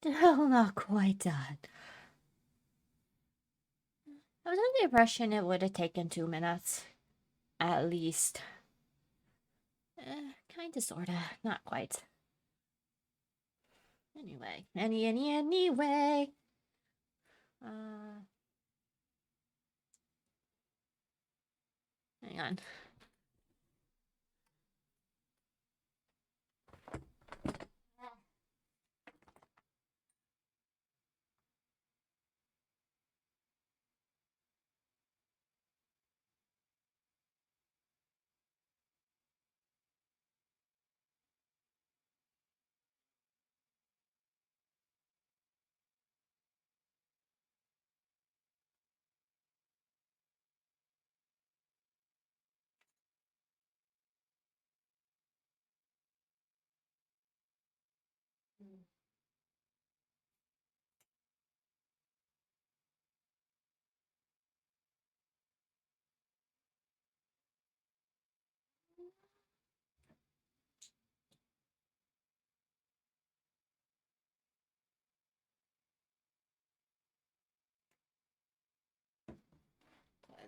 Still not quite done. I was under the impression it would have taken 2 minutes. At least. Kinda, sorta. Not quite. Anyway. Anyway. Hang on.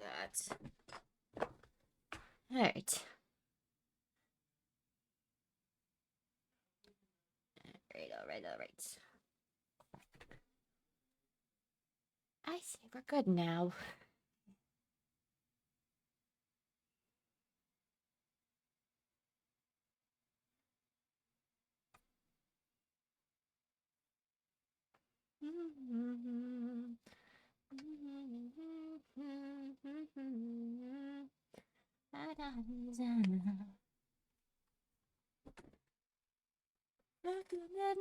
That. Alright. Alright. I see we're good now.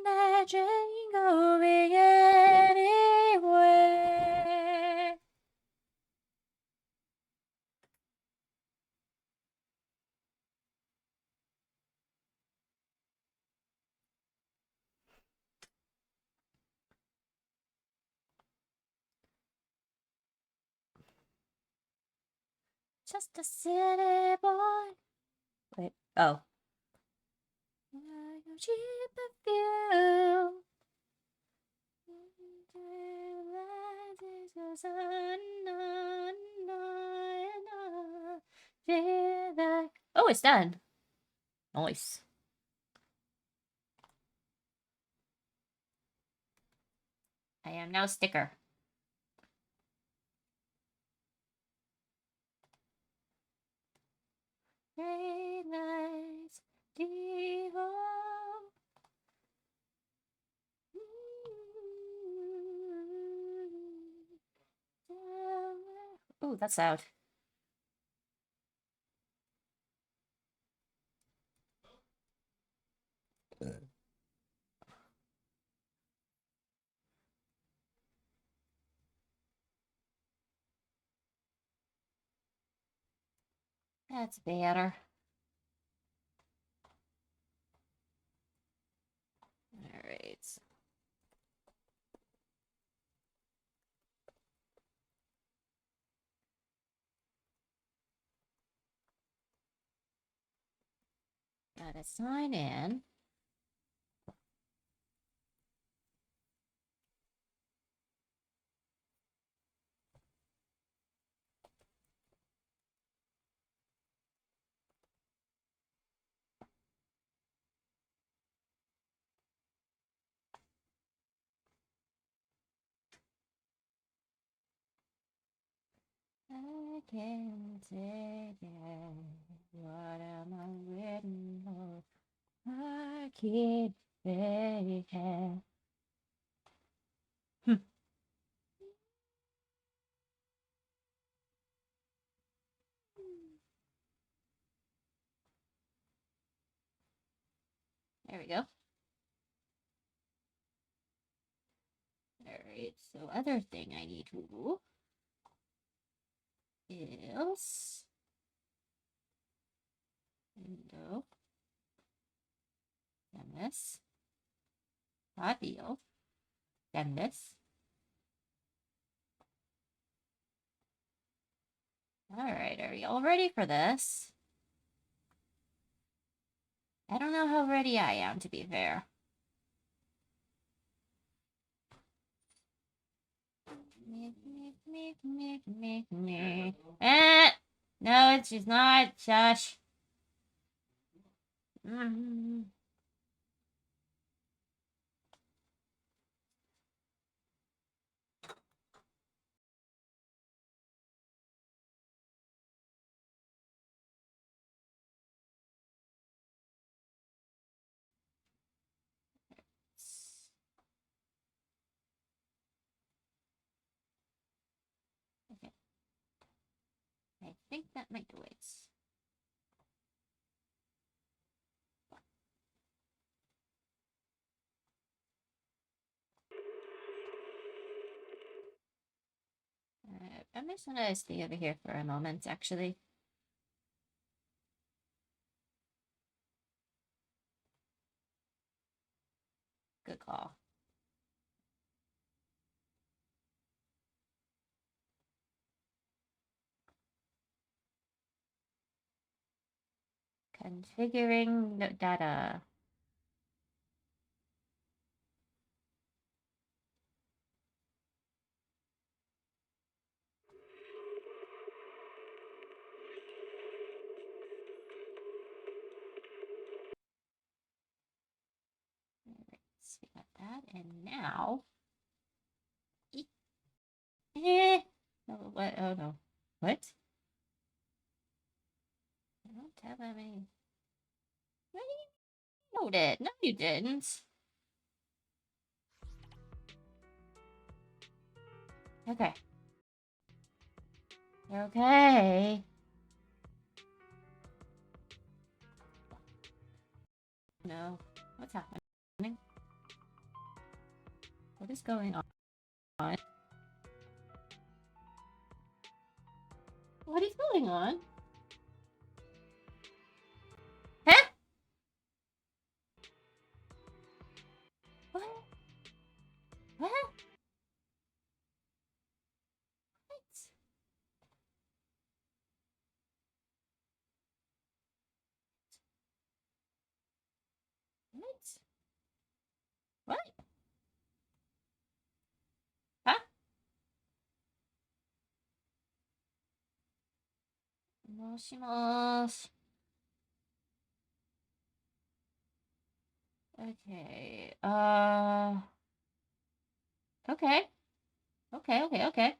Magic going anywhere. Just a city boy. Wait. Oh. Cheap perfume. Oh, it's done. Nice. I am now sticker. Great nights, Devo. Ooh, that's loud. That's better. All right. Gotta sign in. I can't take it. What am I waiting for? I keep faking. There we go. Alright, so other thing I need to do is window, Zenless, audio, Zenless. Alright, are we all ready for this? I don't know how ready I am, to be fair. No, she's not. Shush. Mm. Okay. I think that might do it. I'm just gonna stay over here for a moment, actually. Good call. Configuring the data. Alright, we got that, and now. Oh, what? Oh no. What? I don't have that many. What do you loaded? No, you didn't. Okay. Okay. No. What's happening? What is going on? What is going on? Huh? What? What? What? What? Huh? Moshimosh. Okay. Okay. Okay.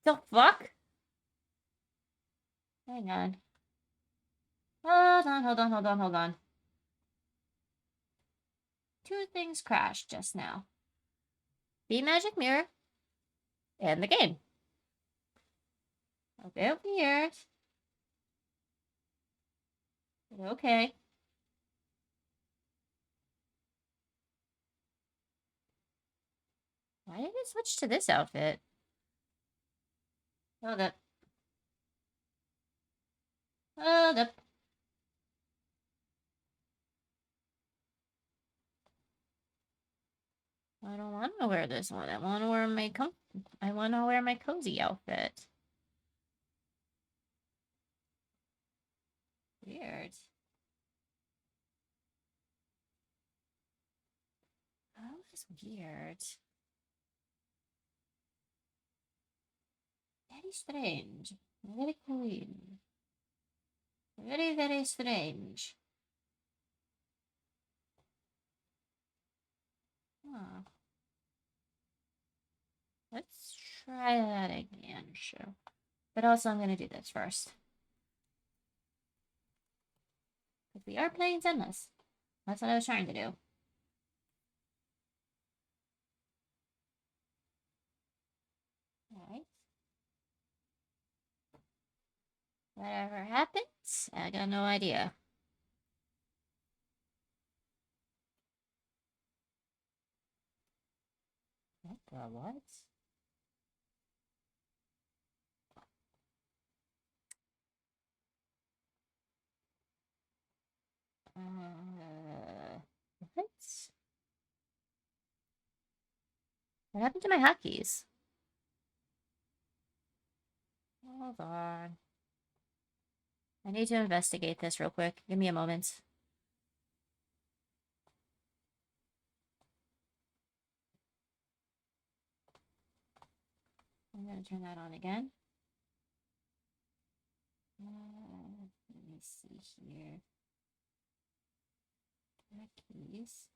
The fuck? Hang on. Hold on. Two things crashed just now. VMagicMirror and the game. Okay, over here. Okay. Why did it switch to this outfit? Hold up. Hold up. I don't want to wear this one. I want to wear my cozy outfit. Weird. That was weird. Very strange. Very cool. Very strange. Huh. Let's try that again, sure. But also I'm gonna do this first. Because we are playing Zenless. That's what I was trying to do. Alright. Whatever happens, I got no idea. What the what? What? What happened to my hotkeys? Hold on. I need to investigate this real quick. Give me a moment. gonna turn that on again. Let me see here. Keys.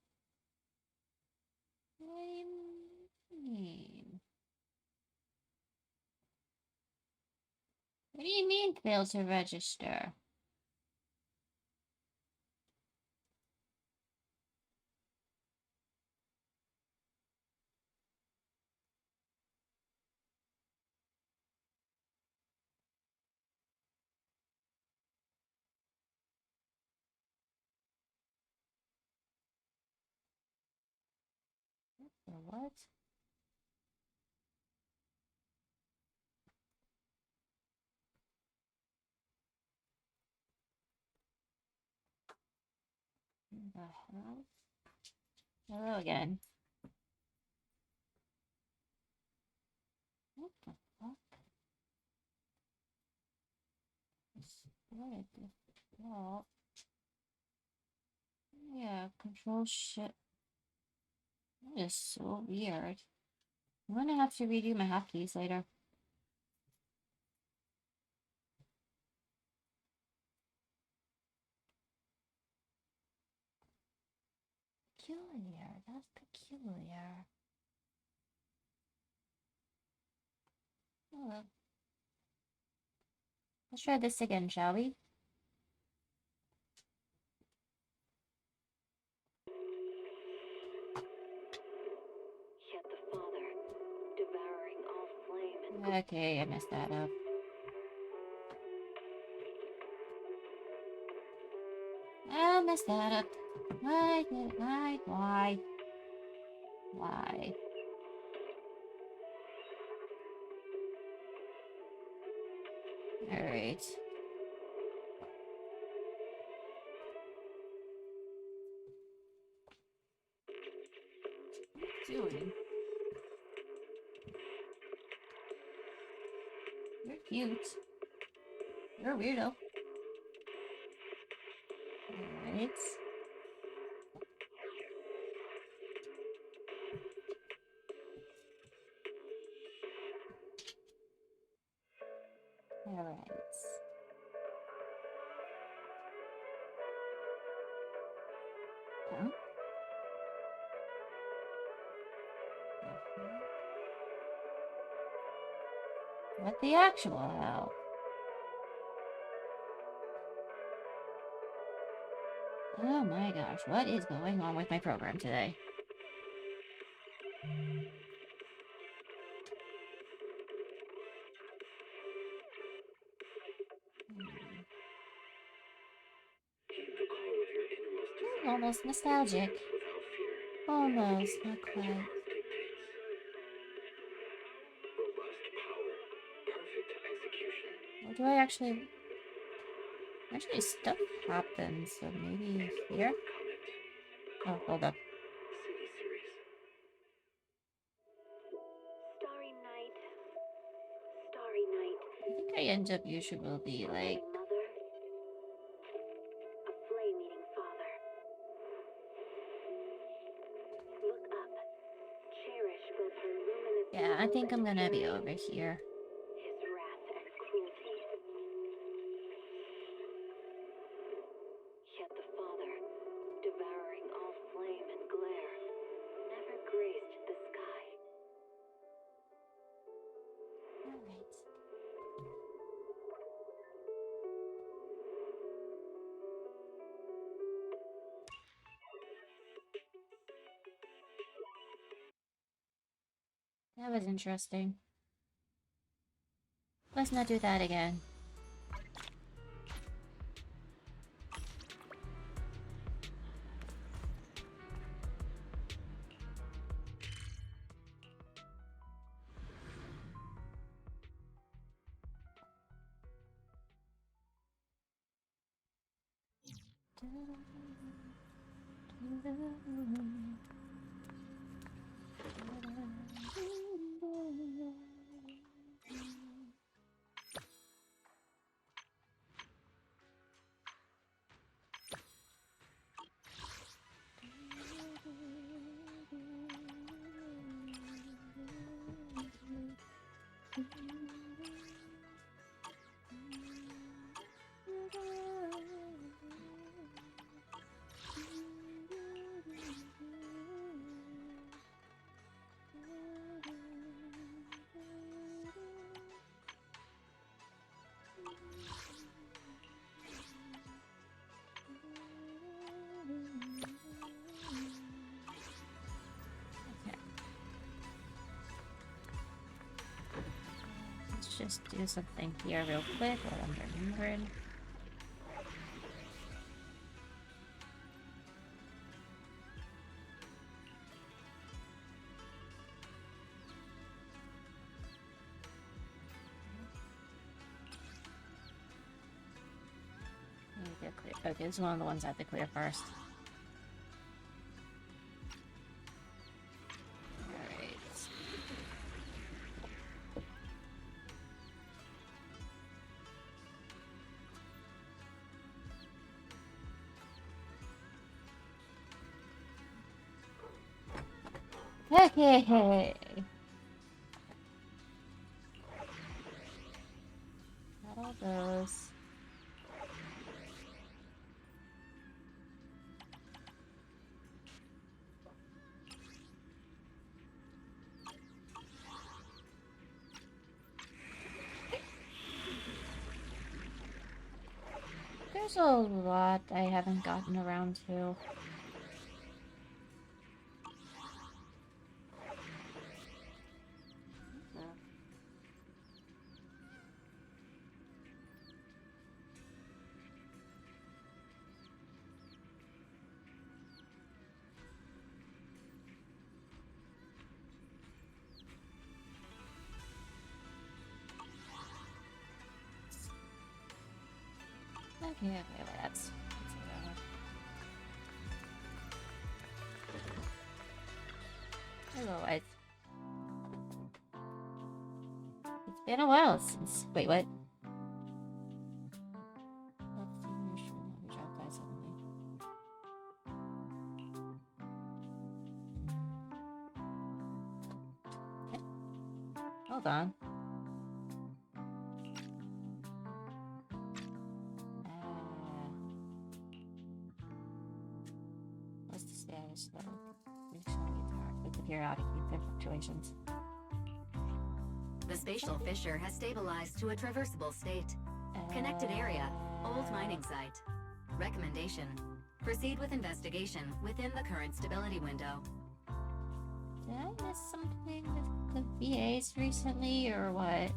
What do you mean? What do you mean failed to register? What? What the hell? Hello again. What the fuck? What the fuck? Yeah, control shit. That is so weird. I'm gonna have to redo my hotkeys later. Peculiar. That's peculiar. Oh, well. Let's try this again, shall we? Yet the Father, devouring all flame and Okay, I messed that up. I messed that up. Why? Why? Alright. Doing? You're cute. You're a weirdo. Alright. Alright. Huh? What the actual hell? Oh my gosh, what is going on with my program today? Almost nostalgic. Almost, not quite. Or do I actually... Actually, stuff happens, so maybe here? Oh, hold up. starry night, starry night. I think I end up usually, like... Mother, a flame-eating father. Look up, cherish both her luminous Yeah, I love think I'm and gonna be fury, over here. his wrath and cruelty. Yet the Father, devouring all flame and glare, never graced the sky. Alright. That was interesting. Let's not do that again. Let's just do something here real quick while I'm remembering. Okay, this is one of the ones I have to clear first. Alright. Okay. Got all those. There's a lot I haven't gotten around to. Okay, that's whatever. Hello, it's been a while since. Wait, what? Let's see, we dropped by suddenly. Okay. Hold on. What's the status though? With the periodic fluctuations. The spatial fissure has stabilized to a traversable state. Connected area, old mining site. Recommendation: proceed with investigation within the current stability window. Did I miss something with the VAs recently, or what?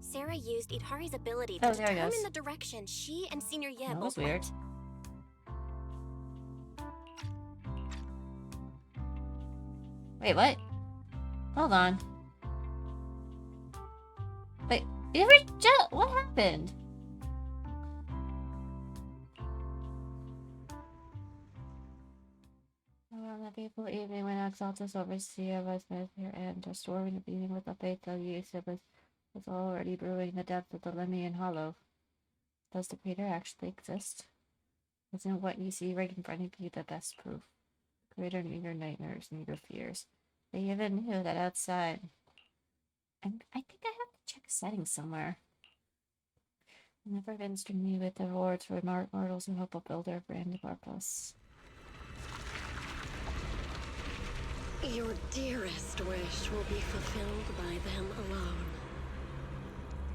Sarah used Itari's ability Oh, to there it determine goes. the direction she and Senior Ye That was both weird. went. Wait, what? Hold on. Wait, you ever what happened? Around that fateful evening when Exaltus Overseer was with her and restoring the being with a fatal use, it was already brewing in the depths of the Lemnian Hollow. Does the crater actually exist? Isn't what you see right in front of you the best proof? The crater knew your nightmares, knew your fears. They even knew that outside. And I think I have to check settings somewhere. Never been streaming with the rewards for mortals who help build their brand of our plus. Your dearest wish will be fulfilled by them alone.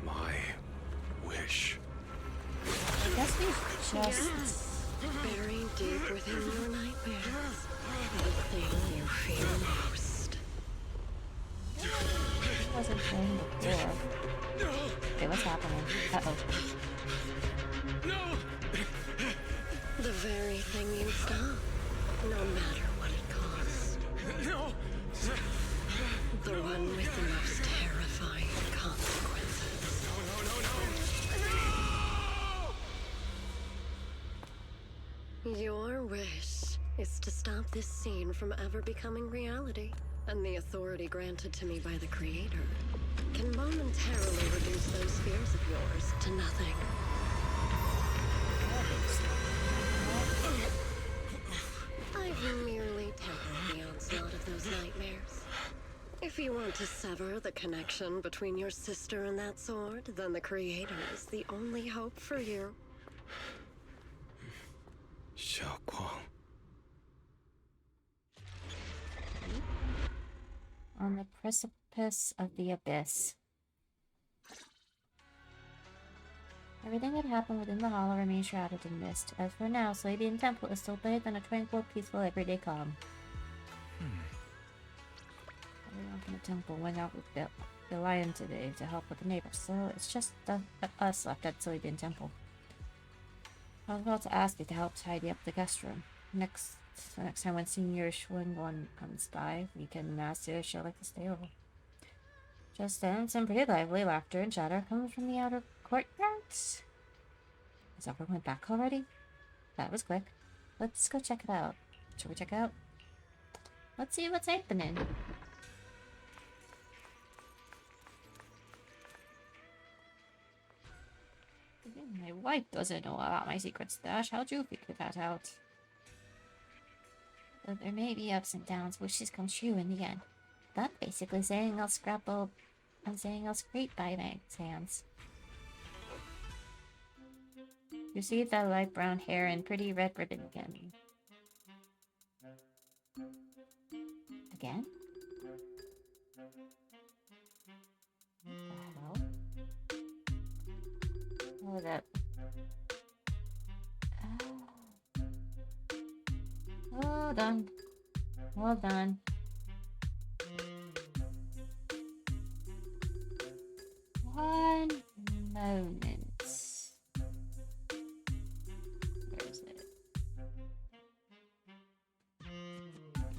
My wish. I guess we just... Yes, buried deep within your nightmares. The thing you fear most. I wasn't playing before. Okay, what's happening? Uh-oh. The very thing you stop, no matter what it costs. No! The one with the most terrifying consequences. No! Your wish is to stop this scene from ever becoming reality, and the authority granted to me by the Creator can momentarily reduce those fears of yours to nothing. I've merely tempered the onslaught of those nightmares. If you want to sever the connection between your sister and that sword, then the Creator is the only hope for you. Xiaoguang. On the precipice of the abyss. Everything that happened within the hollow remains shrouded in mist. As for now, Slavian Temple is still bathed in a tranquil, peaceful, everyday calm. Everyone can the temple went out with the lion today to help with the neighbors, so it's just us left at Soybean Temple. I was about to ask you to help tidy up the guest room. Next time when Senior Huion comes by, we can ask you if she'll like to stay over. Just then, some pretty lively laughter and chatter comes from the outer courtyards. Has everyone went back already? That was quick. Let's go check it out. Shall we check it out? Let's see what's happening. My wife doesn't know about my secret stash. How'd you figure that out? Though there may be ups and downs, wishes come true in the end. That's basically saying I'll scrapple and saying I'll scrape by my hands. You see that light brown hair and pretty red ribbon again. Again? What the hell? Hold up. Hold on. Hold on. One moment. Where is it?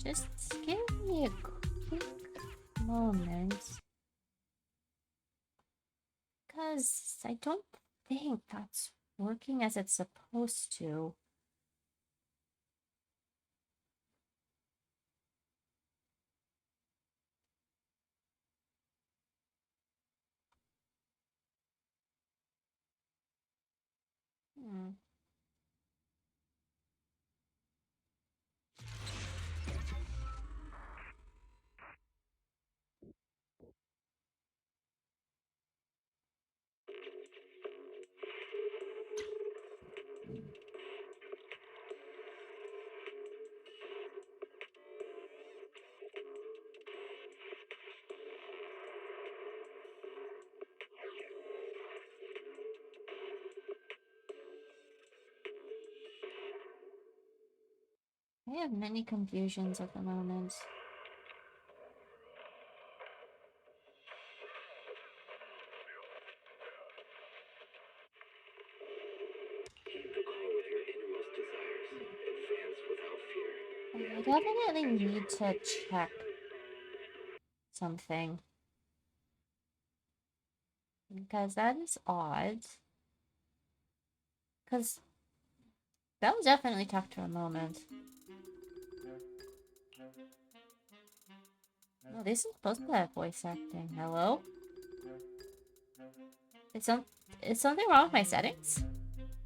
Just give me a quick moment. Because I don't think that's working as it's supposed to. I have many confusions at the moment. I definitely need to check something. Because that is odd. Because that was definitely talked to a moment. No, this is supposed to have voice acting. Hello? Is something wrong with my settings?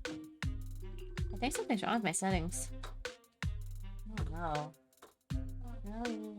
I think something's wrong with my settings. Oh no. Oh no.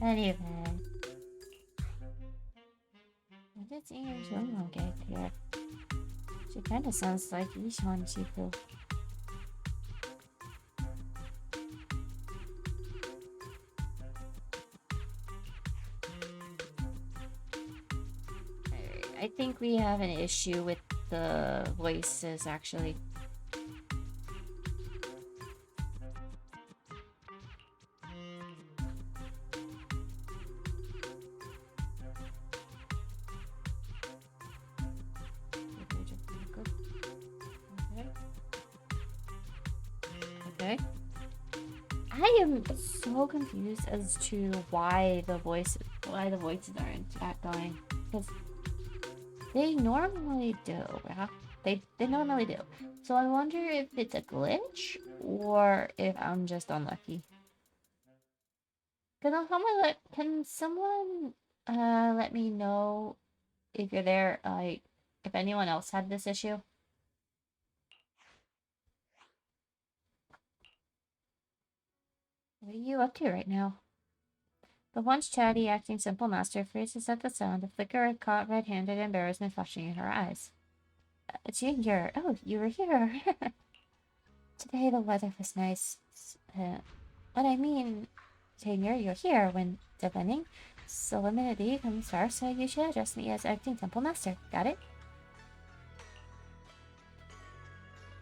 Anyway. What did Senior Huion get here? She kinda sounds like Huion Chifu. I think we have an issue with the voices, actually. Okay. I am so confused as to why the voices aren't going, because they normally do. Yeah? They normally do. So I wonder if it's a glitch or if I'm just unlucky. Can someone let me know if you're there? Like, if anyone else had this issue? What are you up to right now? The once chatty, acting simple master freezes at the sound, a flicker of caught red-handed embarrassment flashing in her eyes. Junior, oh, you were here. Today the weather was nice. What I mean, Junior, you're here when defending solemnity comes first, so you should address me as acting temple master. Got it?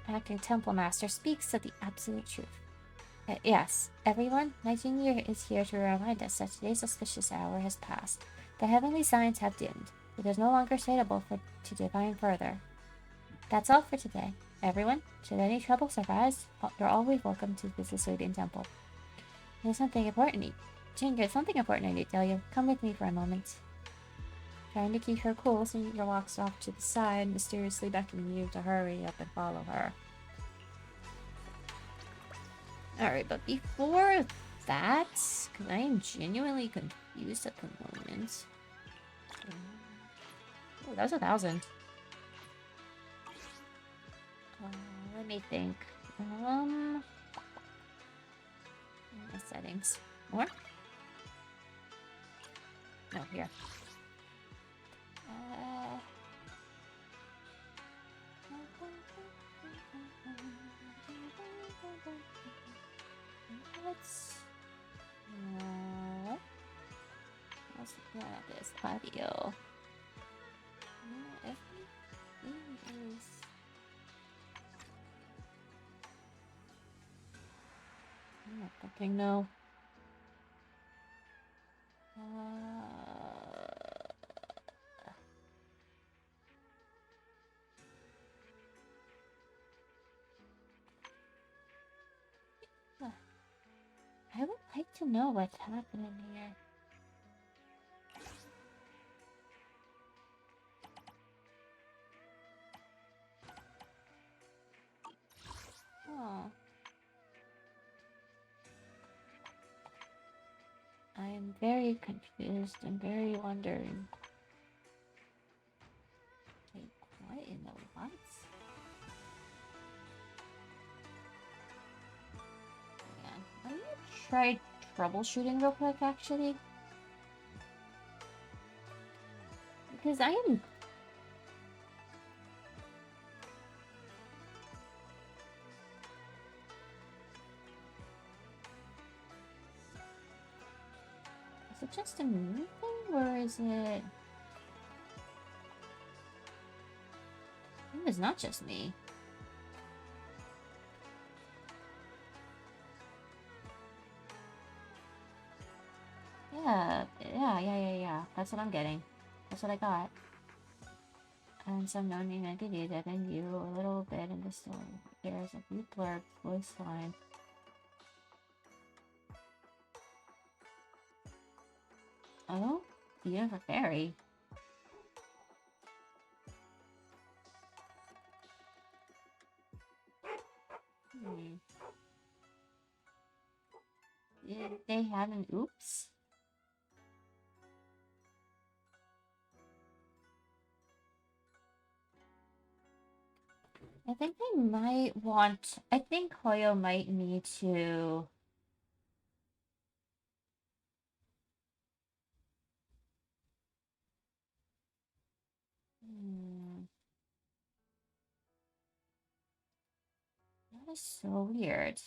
Acting temple master speaks of the absolute truth. Yes, everyone, my junior is here to remind us that today's auspicious hour has passed. The heavenly signs have dimmed. It is no longer suitable to divine further. That's all for today. Everyone, should any troubles arise, you're always welcome to visit Huion Temple. There's something important. Junior, something important I need to tell you. Come with me for a moment. Trying to keep her cool, Junior walks off to the side, mysteriously beckoning you to hurry up and follow her. Alright, but before that, because I am genuinely confused at the moment. Oh, that was 1,000. Let me think. My settings. More? No, here. Let's look at this patio. Everything is... I'm not fucking know. I would like to know what's happening here. Oh. I am very confused and very wondering. Wait, what in the what? Hang on. I'm gonna try troubleshooting real quick, actually. Because I am... Is it just a me thing, or is it... I think it's not just me. Yeah. That's what I'm getting. That's what I got. And some no-name entity that I knew a little bit in the story. There's a few blurbs, voice line. Oh? Beautiful fairy. Did they have an oops? I think they might want... I think Huion might need to... That is so weird.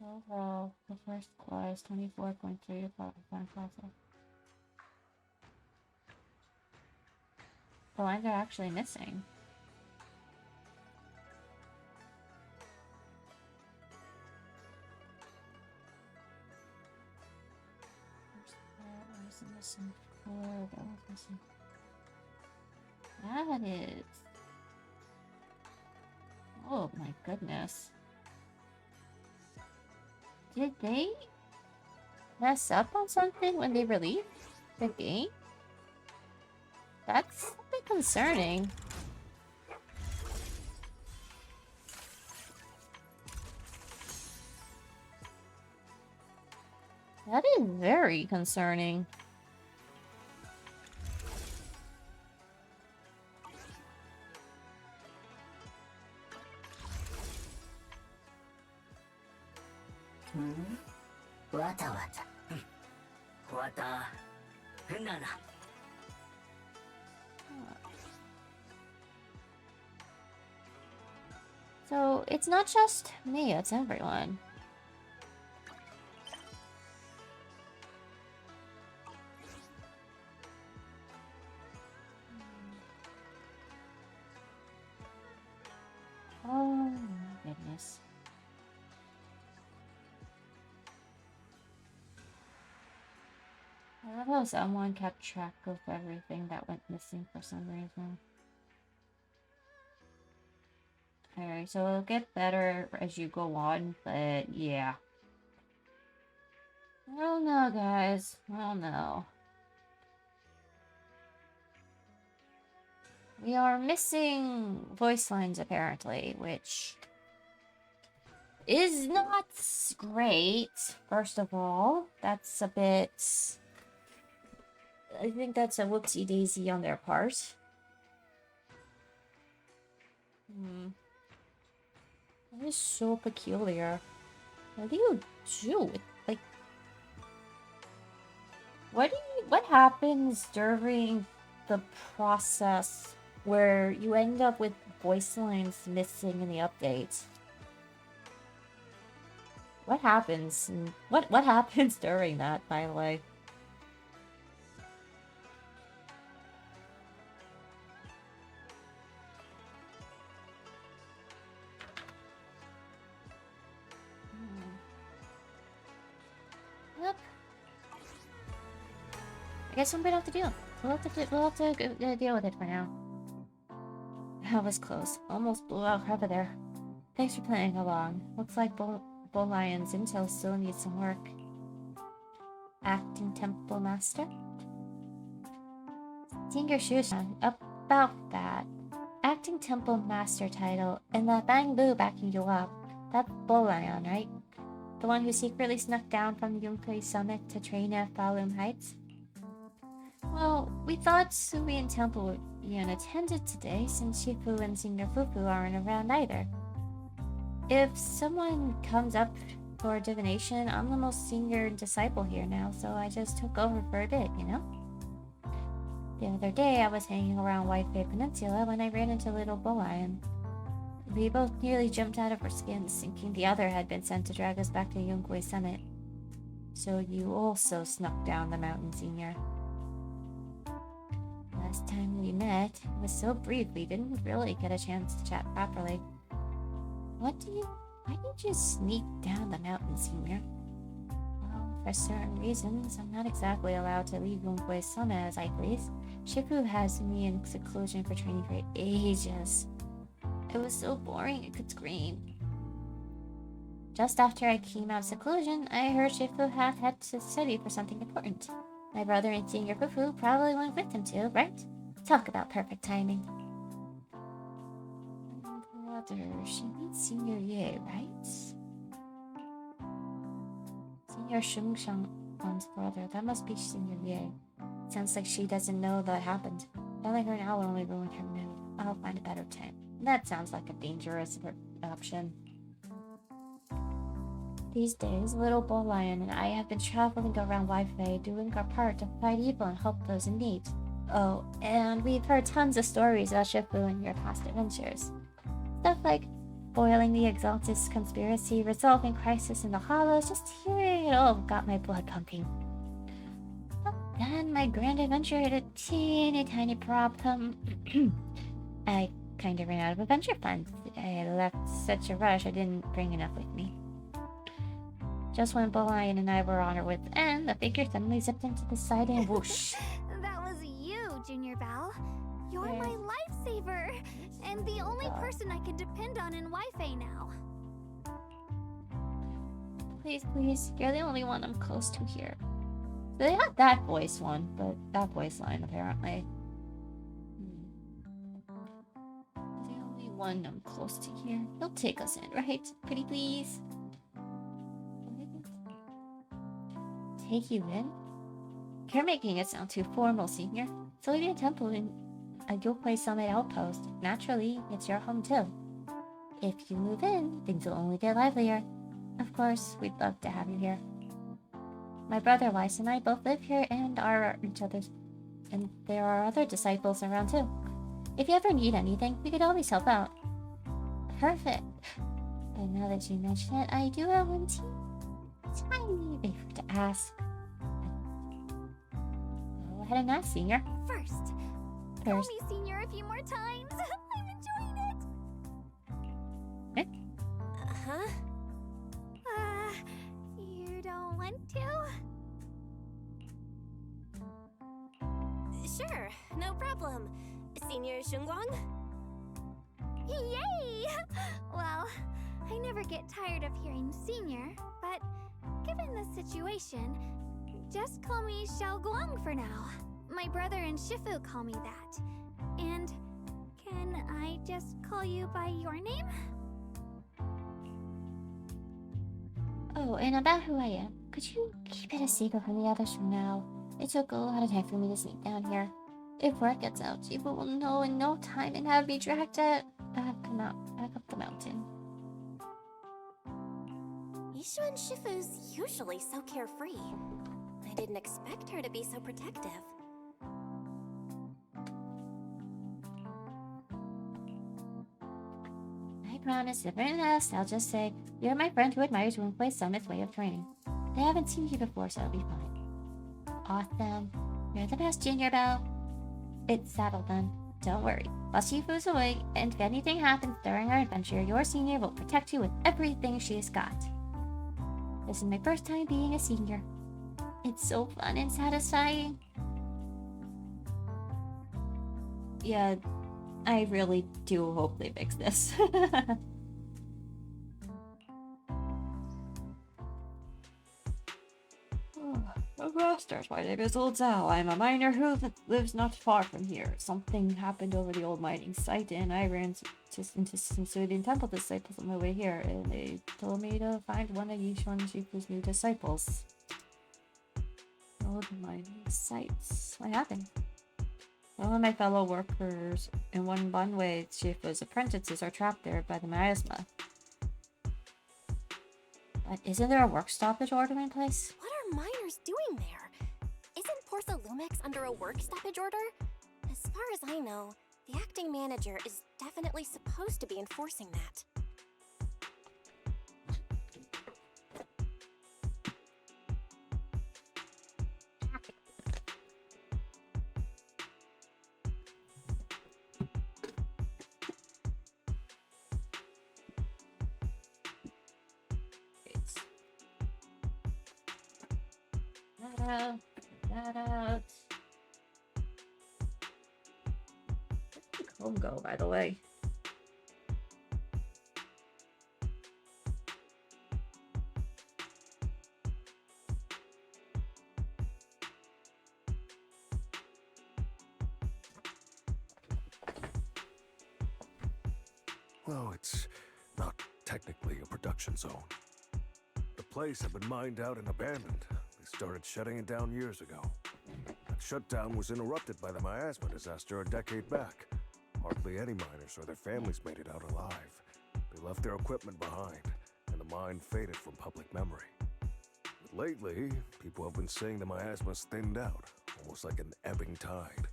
Overall, the first score is 24.3 time process. The lines are actually missing. Where's the missing core? That was missing. That is. Oh my goodness. Did they mess up on something when they released the game? That's a bit concerning. That is very concerning. So it's not just me, it's everyone. Oh my goodness. I love how someone kept track of everything that went missing for some reason. Alright, so it'll get better as you go on, but yeah. I don't know, guys. I don't know. We are missing voice lines, apparently, which is not great, first of all. That's a bit... I think that's a whoopsie-daisy on their part. That is so peculiar. What do you do? Like... What happens during the process where you end up with voice lines missing in the update? What happens? What happens during that, by the way? Yep. I guess somebody will have to deal. We'll have to deal with it for now. That was close. Almost blew out Krita there. Thanks for playing along. Looks like Bull Lion's intel still needs some work. Acting Temple Master? Senior Shushan, about that. Acting Temple Master title, and that Bang Boo backing you up. That's Bull Lion, right? The one who secretly snuck down from the Yunkai Summit to train at Falum Heights? Well, we thought Sui and Temple would be unattended today since Shifu and Senior Fufu aren't around either. If someone comes up for divination, I'm the most senior disciple here now, so I just took over for a bit, you know? The other day, I was hanging around White Bay Peninsula when I ran into Little Bull Lion. We both nearly jumped out of our skins, thinking the other had been sent to drag us back to Yunkai Summit. So you also snuck down the mountain, Senior. Last time we met, it was so brief we didn't really get a chance to chat properly. Why did you sneak down the mountain, Senior? Well, for certain reasons, I'm not exactly allowed to leave Yunkai Summit as I please. Shifu has me in seclusion for training for ages. It was so boring I could scream. Just after I came out of seclusion, I heard Shifu had to study for something important. My brother and Senior Fufu probably went with him too, right? Talk about perfect timing. Brother, she means Senior Ye, right? Senior Shungshang's brother, that must be Senior Ye. Sounds like she doesn't know that happened. Telling her now will only ruin her mood. I'll find a better time. That sounds like a dangerous option. These days, Little Bull Lion and I have been traveling around Wi-Fi, doing our part to fight evil and help those in need. Oh, and we've heard tons of stories about Shifu and your past adventures. Stuff like foiling the Exaltus conspiracy, resolving crisis in the Hollows, just hearing it all got my blood pumping. But then my grand adventure hit a teeny tiny problem. I kind of ran out of adventure funds. I left such a rush I didn't bring enough with me. Just when Lion and I were on our wits' end, the figure suddenly zipped into the side and whoosh. That was you, Junior Belle. You're my lifesaver, and the only person I can depend on in Wi-Fi now. Please, please, you're the only one I'm close to here. So they had that voice one, but that voice line apparently. The only one I'm close to here. He'll take us in, right? Pretty please. Take you in? You're making it sound too formal, Senior. It's only a temple in a Yokai Summit outpost. Naturally, it's your home too. If you move in, things will only get livelier. Of course, we'd love to have you here. My brother Weiss and I both live here and are each other's, and there are other disciples around too. If you ever need anything, we could always help out. Perfect. But now that you mention it, I do have one tiny favor to ask. Go ahead and ask, Senior. First, call me Senior a few more times. I'm enjoying it. Huh? You don't want to? Sure, no problem. Senior Shunguang? Yay! Well, I never get tired of hearing Senior, but given the situation, just call me Xiao Guang for now. My brother and Shifu call me that. And can I just call you by your name? Oh, and about who I am. Could you keep it a secret from the others for now? It took a lot of time for me to sneak down here. If word gets out, people will know in no time and have me dragged back up the mountain. Yishu and Shifu's usually so carefree. I didn't expect her to be so protective. I promise, if anything else, I'll just say, you're my friend who admires Wingplay Summit's way of training. They haven't seen you before, so it'll be fine. Awesome. You're the best, Junior Belle. It's settled then. Don't worry. While Shifu's away, and if anything happens during our adventure, your senior will protect you with everything she's got. This is my first time being a senior. It's so fun and satisfying. Yeah, I really do hope they fix this. Masters, my name is Old Zhao. I'm a miner who lives not far from here. Something happened over the old mining site, and I ran into some Suidian temple disciples on my way here, and they told me to find one of Yishuan Shifu's new disciples. Old mining sites. What happened? One of my fellow workers in one Bunway Shifu's apprentices are trapped there by the miasma. But isn't there a work stoppage order in place? What are miners doing there? Isn't Portha Lumix under a work stoppage order? As far as I know, the acting manager is definitely supposed to be enforcing that. That out. Where did the comb go, by the way? Well, it's not technically a production zone. The place had been mined out and abandoned. They started shutting it down years ago. That shutdown was interrupted by the miasma disaster a decade back. Hardly any miners or their families made it out alive. They left their equipment behind, and the mine faded from public memory. But lately, people have been saying the miasma's thinned out, almost like an ebbing tide.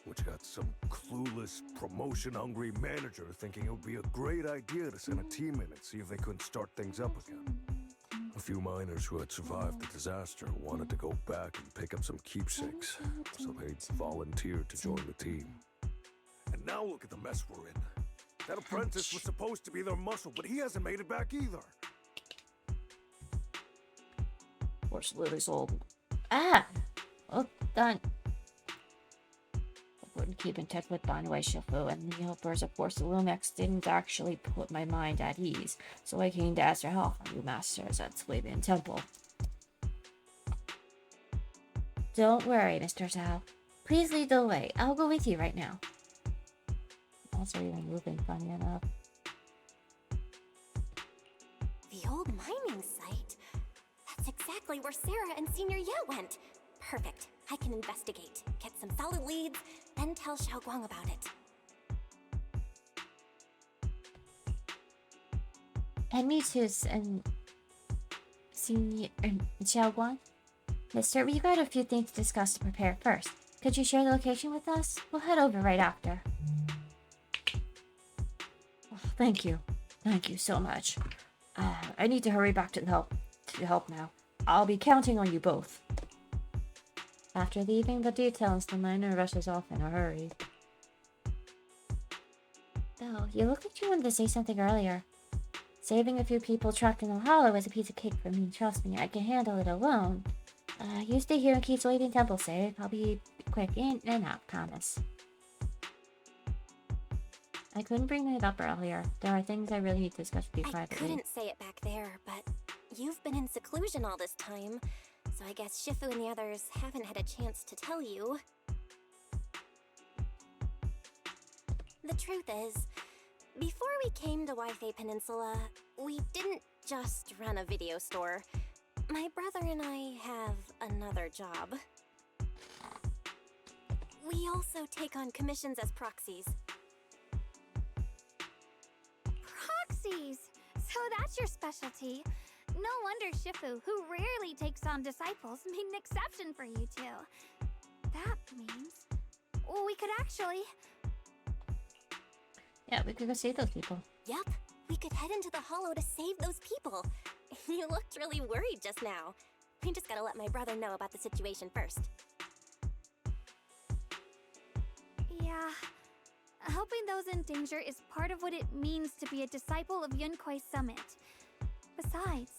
which got some clueless, promotion-hungry manager thinking it would be a great idea to send a team in and see if they couldn't start things up again. A few miners who had survived the disaster wanted to go back and pick up some keepsakes, so they volunteered to join the team. And now look at the mess we're in. That apprentice was supposed to be their muscle, but he hasn't made it back either. Of course, Lily's old. Ah! Well done. I wouldn't keep in touch with Banwei Shifu and the helpers of course the Lumex didn't actually put my mind at ease, so I came to ask for help from you masters at Swabian Temple. Don't worry, Mr. Zhao. Please lead the way. I'll go with you right now. Also even moving funny enough. The old mining site? That's exactly where Sarah and Senior Ye went. Perfect. I can investigate, get some solid leads, then tell Xiaoguang about it. And me too, and Senior Xiaoguang. Mister, we got a few things to discuss to prepare first. Could you share the location with us? We'll head over right after. Oh, thank you. Thank you so much. I need to hurry back to help now. I'll be counting on you both. After leaving the details, the miner rushes off in a hurry. Though, you looked like you wanted to say something earlier. Saving a few people trapped in the hollow is a piece of cake for me. Trust me, I can handle it alone. You stay here and keep Swabian Temple safe. I'll be quick in and out, promise. I couldn't bring it up earlier. There are things I really need to discuss with you privately. I couldn't say it back there, but you've been in seclusion all this time, so I guess Shifu and the others haven't had a chance to tell you. The truth is, before we came to Wi-Fi Peninsula, we didn't just run a video store. My brother and I have another job. We also take on commissions as proxies. Proxies! So that's your specialty. No wonder Shifu, who rarely takes on disciples, made an exception for you two. That means... well, we could actually... Yeah, we could go save those people. Yep, we could head into the hollow to save those people. You looked really worried just now. We just gotta let my brother know about the situation first. Yeah. Helping those in danger is part of what it means to be a disciple of Yunkuei Summit. Besides,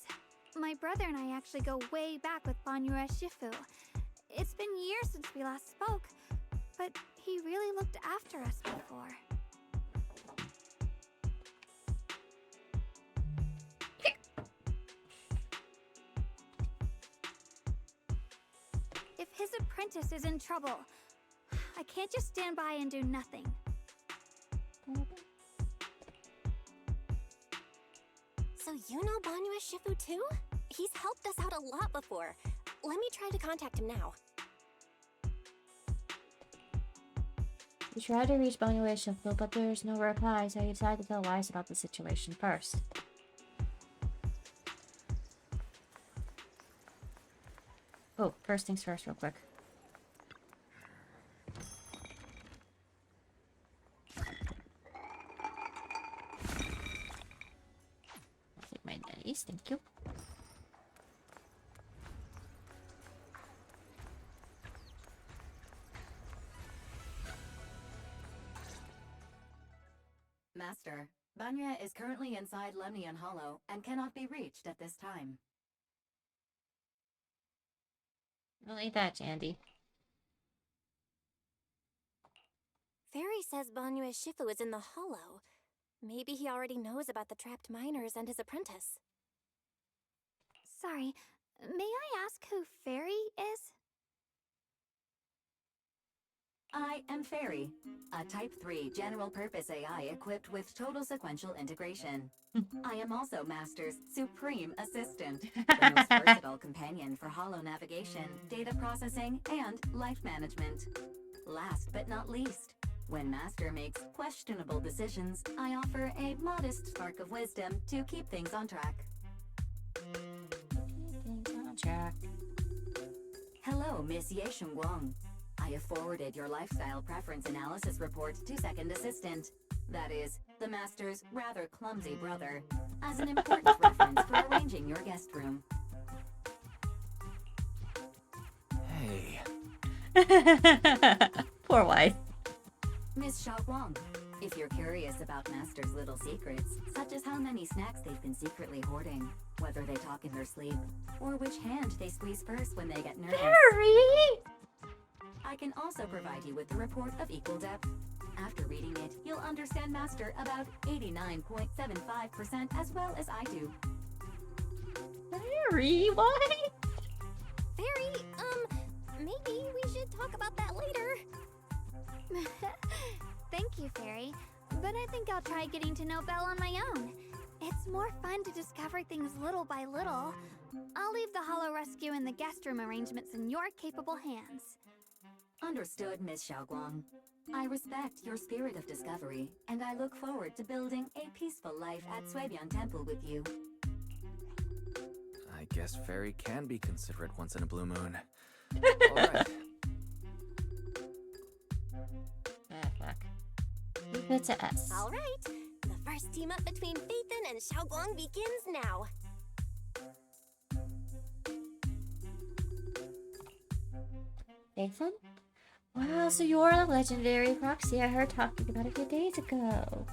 my brother and I actually go way back with Banyue Shifu. It's been years since we last spoke, but he really looked after us before. If his apprentice is in trouble, I can't just stand by and do nothing. So you know Banyue Shifu too? He's helped us out a lot before. Let me try to contact him now. We tried to reach Banyue Shifu, but there's no reply, so I decided to tell Wise about the situation first. Oh, first things first, real quick. I'll take my nannies, thank you. Master, Banya is currently inside Lemnian Hollow and cannot be reached at this time. Only that, Andy. Fairy says Banyue Shifu is in the hollow. Maybe he already knows about the trapped miners and his apprentice. Sorry, may I ask who Fairy is? I am Fairy, a Type 3 general-purpose AI equipped with total sequential integration. I am also Master's supreme assistant, the most versatile companion for hollow navigation, data processing, and life management. Last but not least, when Master makes questionable decisions, I offer a modest spark of wisdom to keep things on track. Things on track. Hello, Miss Ye Shengguang. I I have forwarded your lifestyle preference analysis report to Second Assistant. That is, the Master's rather clumsy brother, as an important reference for arranging your guest room. Hey. Poor wife. Miss Xiaoguang, if you're curious about Master's little secrets, such as how many snacks they've been secretly hoarding, whether they talk in their sleep, or which hand they squeeze first when they get nervous, Harry! I can also provide you with a report of equal depth. After reading it, you'll understand Master about 89.75% as well as I do. Harry, why? Fairy, maybe we should talk about that later. Thank you, Fairy. But I think I'll try getting to know Belle on my own. It's more fun to discover things little by little. I'll leave the Hollow Rescue and the guest room arrangements in your capable hands. Understood, Miss Xiaoguang. I respect your spirit of discovery, and I look forward to building a peaceful life at Huion Temple with you. I guess Fairy can be considerate once in a blue moon. Alright. Ah, fuck. Leave it to us. All right, the first team up between Phaethon and Xiaoguang begins now. Nathan? Wow, so you're the legendary Proxy I heard talking about a few days ago.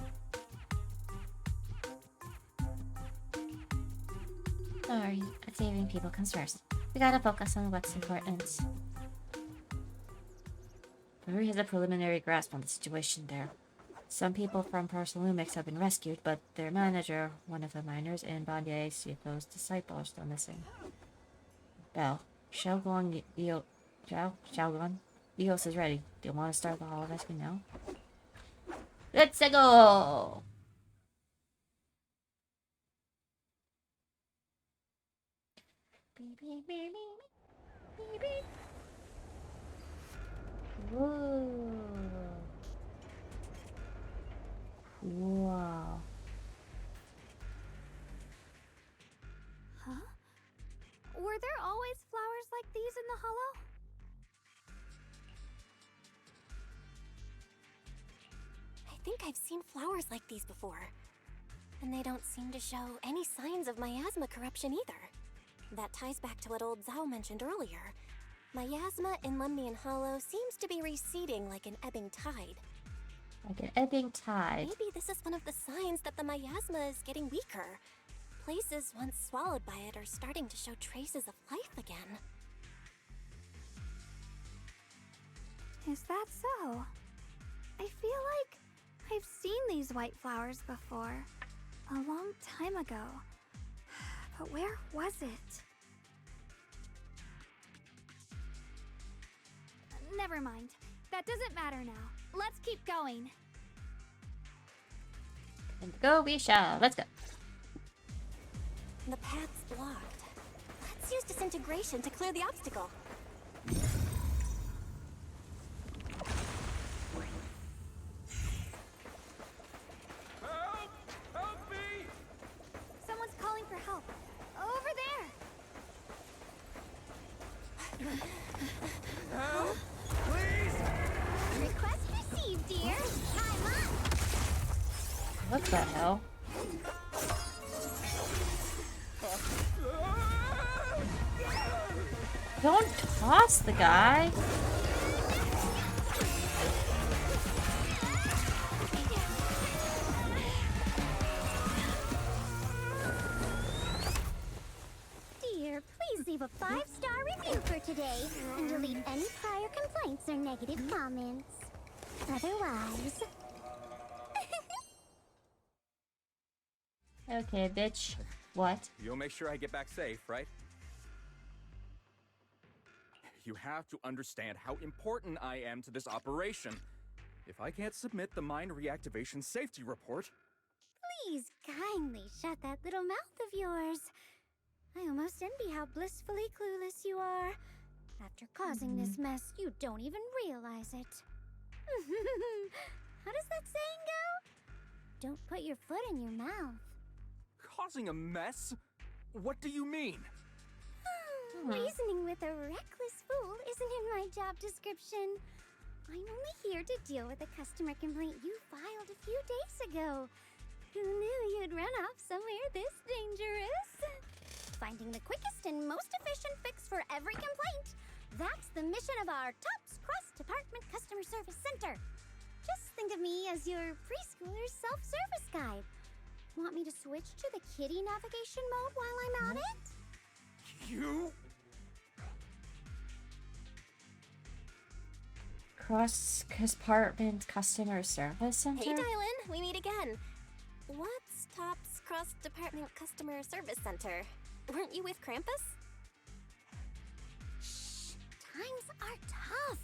Sorry, saving people comes first. We gotta focus on what's important. Fairy has a preliminary grasp on the situation there. Some people from Parsalumix have been rescued, but their manager, one of the miners, and Bandier Sifo's disciple are still missing. Belle, Xiaoguang Xiaoguang Eos is ready. Do you want to start the Hollow Rescue now? Let's go! Whoa. Wow. Huh? Were there always flowers like these in the Hollow? I think I've seen flowers like these before. And they don't seem to show any signs of miasma corruption either. That ties back to what old Zhao mentioned earlier. Miasma in Lemnian Hollow seems to be receding like an ebbing tide. Like an ebbing tide. Maybe this is one of the signs that the miasma is getting weaker. Places once swallowed by it are starting to show traces of life again. Is that so? I feel like I've seen these white flowers before. A long time ago. But where was it? Never mind. That doesn't matter now. Let's keep going. And go we shall. Let's go. The path's blocked. Let's use disintegration to clear the obstacle. Help! Help me! Someone's calling for help. Over there! Help! Please! Request received, dear. Time up! What the hell? Don't toss the guy. Dear, please leave a 5-star review for today and delete any prior complaints or negative comments. Otherwise... Okay, bitch. What? You'll make sure I get back safe, right? You have to understand how important I am to this operation. If I can't submit the mine reactivation safety report... Please kindly shut that little mouth of yours. I almost envy how blissfully clueless you are. After causing this mess, you don't even realize it. How does that saying go? Don't put your foot in your mouth. Causing a mess? What do you mean? Reasoning with a reckless fool isn't in my job description. I'm only here to deal with a customer complaint you filed a few days ago. Who knew you'd run off somewhere this dangerous? Finding the quickest and most efficient fix for every complaint. That's the mission of our TOPS cross-department customer service center. Just think of me as your preschooler's self-service guide. Want me to switch to the kitty navigation mode while I'm at it? You? Cross-department customer service center? Hey, Dylan, we meet again. What's TOPS cross-department customer service center? Weren't you with Krampus? Shh, times are tough.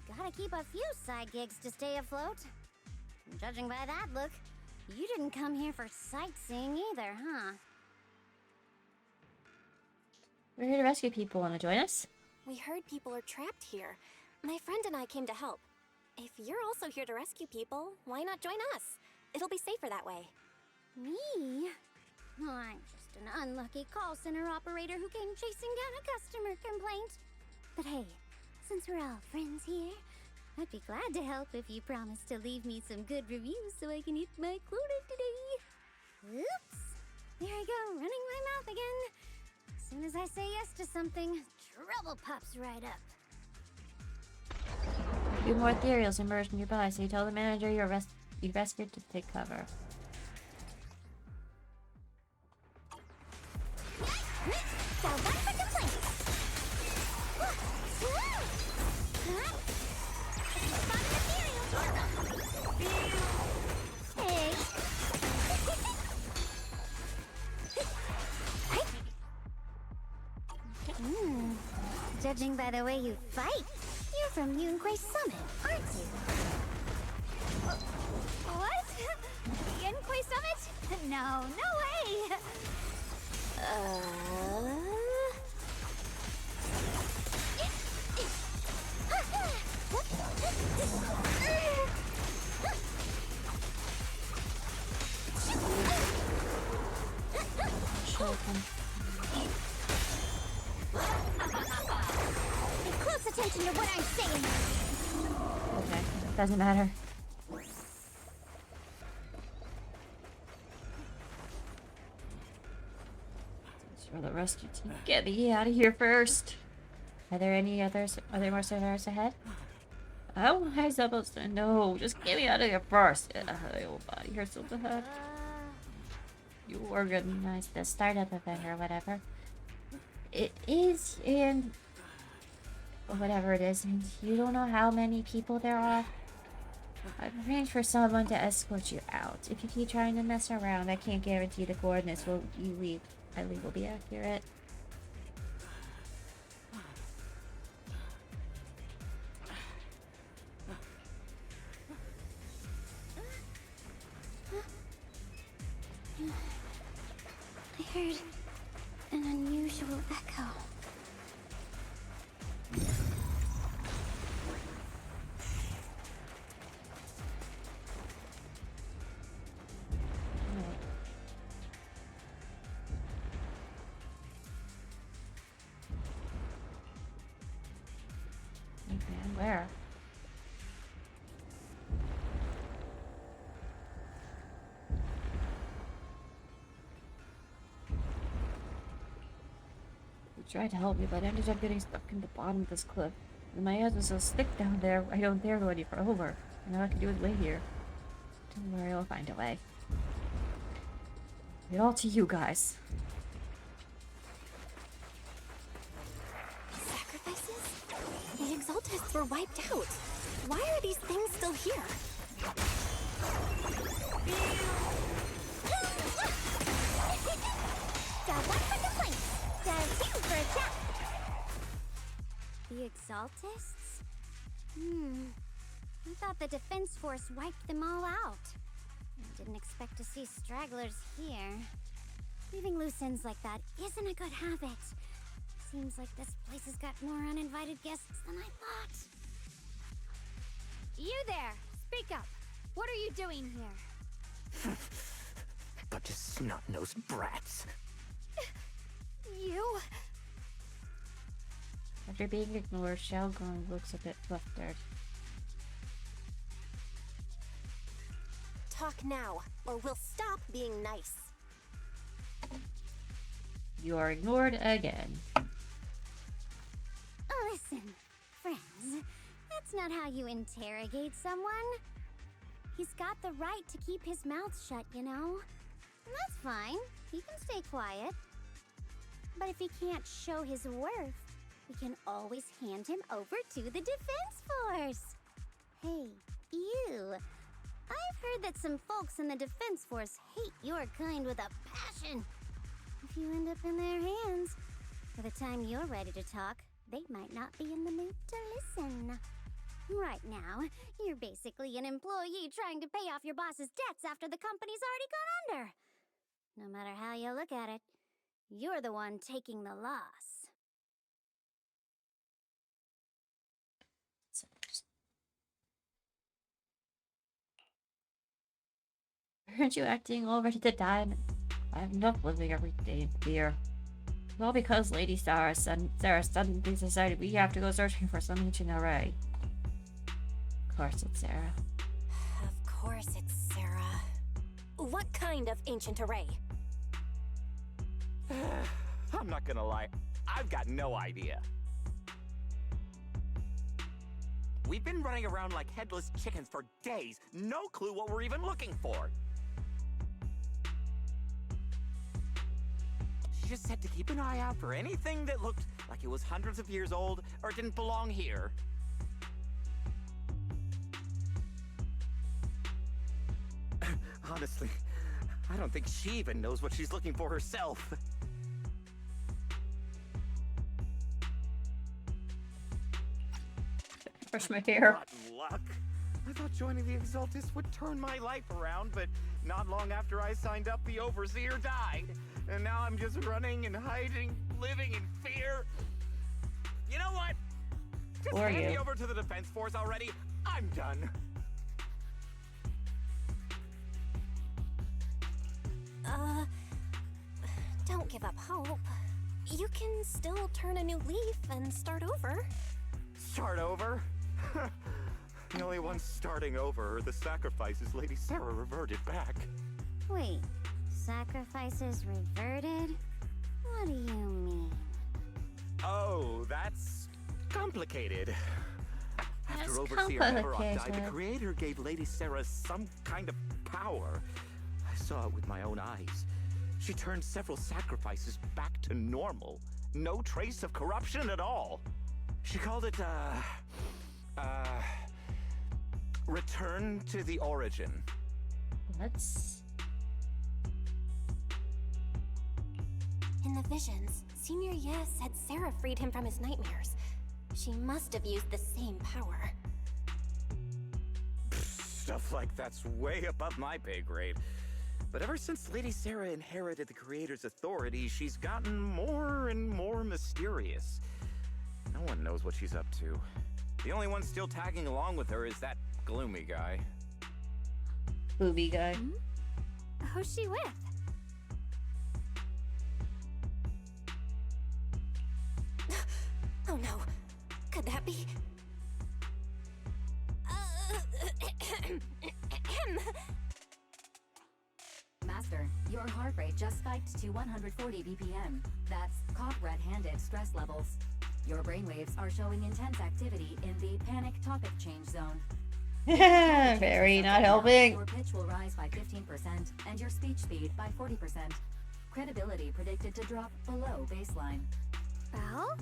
Gotta keep a few side gigs to stay afloat. Judging by that look, you didn't come here for sightseeing either, huh? We're here to rescue people. Want to join us? We heard people are trapped here. My friend and I came to help. If you're also here to rescue people, why not join us? It'll be safer that way. Me? I'm just an unlucky call center operator who came chasing down a customer complaint. But hey, since we're all friends here, I'd be glad to help if you promise to leave me some good reviews so I can hit my quota today. Oops! There I go, running my mouth again. As soon as I say yes to something, trouble pops right up. A few more ethereals emerged nearby, so you tell the manager you rescued to take cover. Got one for complaints. Hey. Judging by the way you fight, you're from Yunquay Summit, aren't you? What? Yunquay Summit? No, no way! Pay close attention to what I'm saying. Okay, doesn't matter. For the rescue team, get me out of here first. Are there any others? Are there more survivors ahead? How am I supposed to know? Just get me out of here first. My whole body hurts so bad. You organized the startup event or whatever. It is in whatever it is, and you don't know how many people there are. I've arranged for someone to escort you out. If you keep trying to mess around, I can't guarantee the coordinates you leave will be accurate. I heard an unusual echo. Where? We tried to help you, but I ended up getting stuck in the bottom of this cliff. And my ass was so thick down there, I don't dare go any further. And all I can do is wait here. Don't worry, I'll find a way. It all to you guys. Sacrifices? The Exaltists were wiped out. Why are these things still here? Got one for complaints. Got two for a chat. The Exaltists? I thought the defense force wiped them all out. I didn't expect to see stragglers here. Leaving loose ends like that isn't a good habit. Seems like this place has got more uninvited guests than I thought. You there! Speak up! What are you doing here? Bunch of snot-nosed brats. You... After being ignored, Xiaogong looks a bit flustered. Talk now, or we'll stop being nice. You are ignored again. Listen, friends, that's not how you interrogate someone. He's got the right to keep his mouth shut, you know? And that's fine. He can stay quiet. But if he can't show his worth, we can always hand him over to the Defense Force. Hey, you. I've heard that some folks in the Defense Force hate your kind with a passion. If you end up in their hands, by the time you're ready to talk, they might not be in the mood to listen. Right now, you're basically an employee trying to pay off your boss's debts after the company's already gone under. No matter how you look at it, you're the one taking the loss. Aren't you acting all ready to die? I have enough living every day in fear. Well, because Lady Sarah suddenly decided we have to go searching for some ancient array. Of course it's Sarah. Of course it's Sarah. What kind of ancient array? I'm not gonna lie, I've got no idea. We've been running around like headless chickens for days. No clue what we're even looking for. She just said to keep an eye out for anything that looked like it was hundreds of years old or didn't belong here. Honestly, I don't think she even knows what she's looking for herself. Brush my hair. Rotten luck. I thought joining the Exaltis would turn my life around, but not long after I signed up, the Overseer died. And now I'm just running and hiding, living in fear. You know what? Just hand me over to the Defense Force already. I'm done. Don't give up hope. You can still turn a new leaf and start over. Start over? The only one starting over are the sacrifices Lady Sarah reverted back. Wait, sacrifices reverted? What do you mean? Oh, that's complicated. That's After Overseer Everock died, the Creator gave Lady Sarah some kind of power. I saw it with my own eyes. She turned several sacrifices back to normal. No trace of corruption at all. She called it, return to the origin. Let's... In the visions, Senior Yes said Sarah freed him from his nightmares. She must have used the same power. Stuff like that's way above my pay grade. But ever since Lady Sarah inherited the Creator's authority, she's gotten more and more mysterious. No one knows what she's up to. The only one still tagging along with her is that gloomy guy. Booby guy. Who's she with? Oh no. Could that be? Master, your heart rate just spiked to 140 BPM. That's caught red-handed stress levels. Your brainwaves are showing intense activity in the panic topic change zone. Very not helping. Your pitch will rise by 15% and your speech speed by 40%. Credibility predicted to drop below baseline. Well?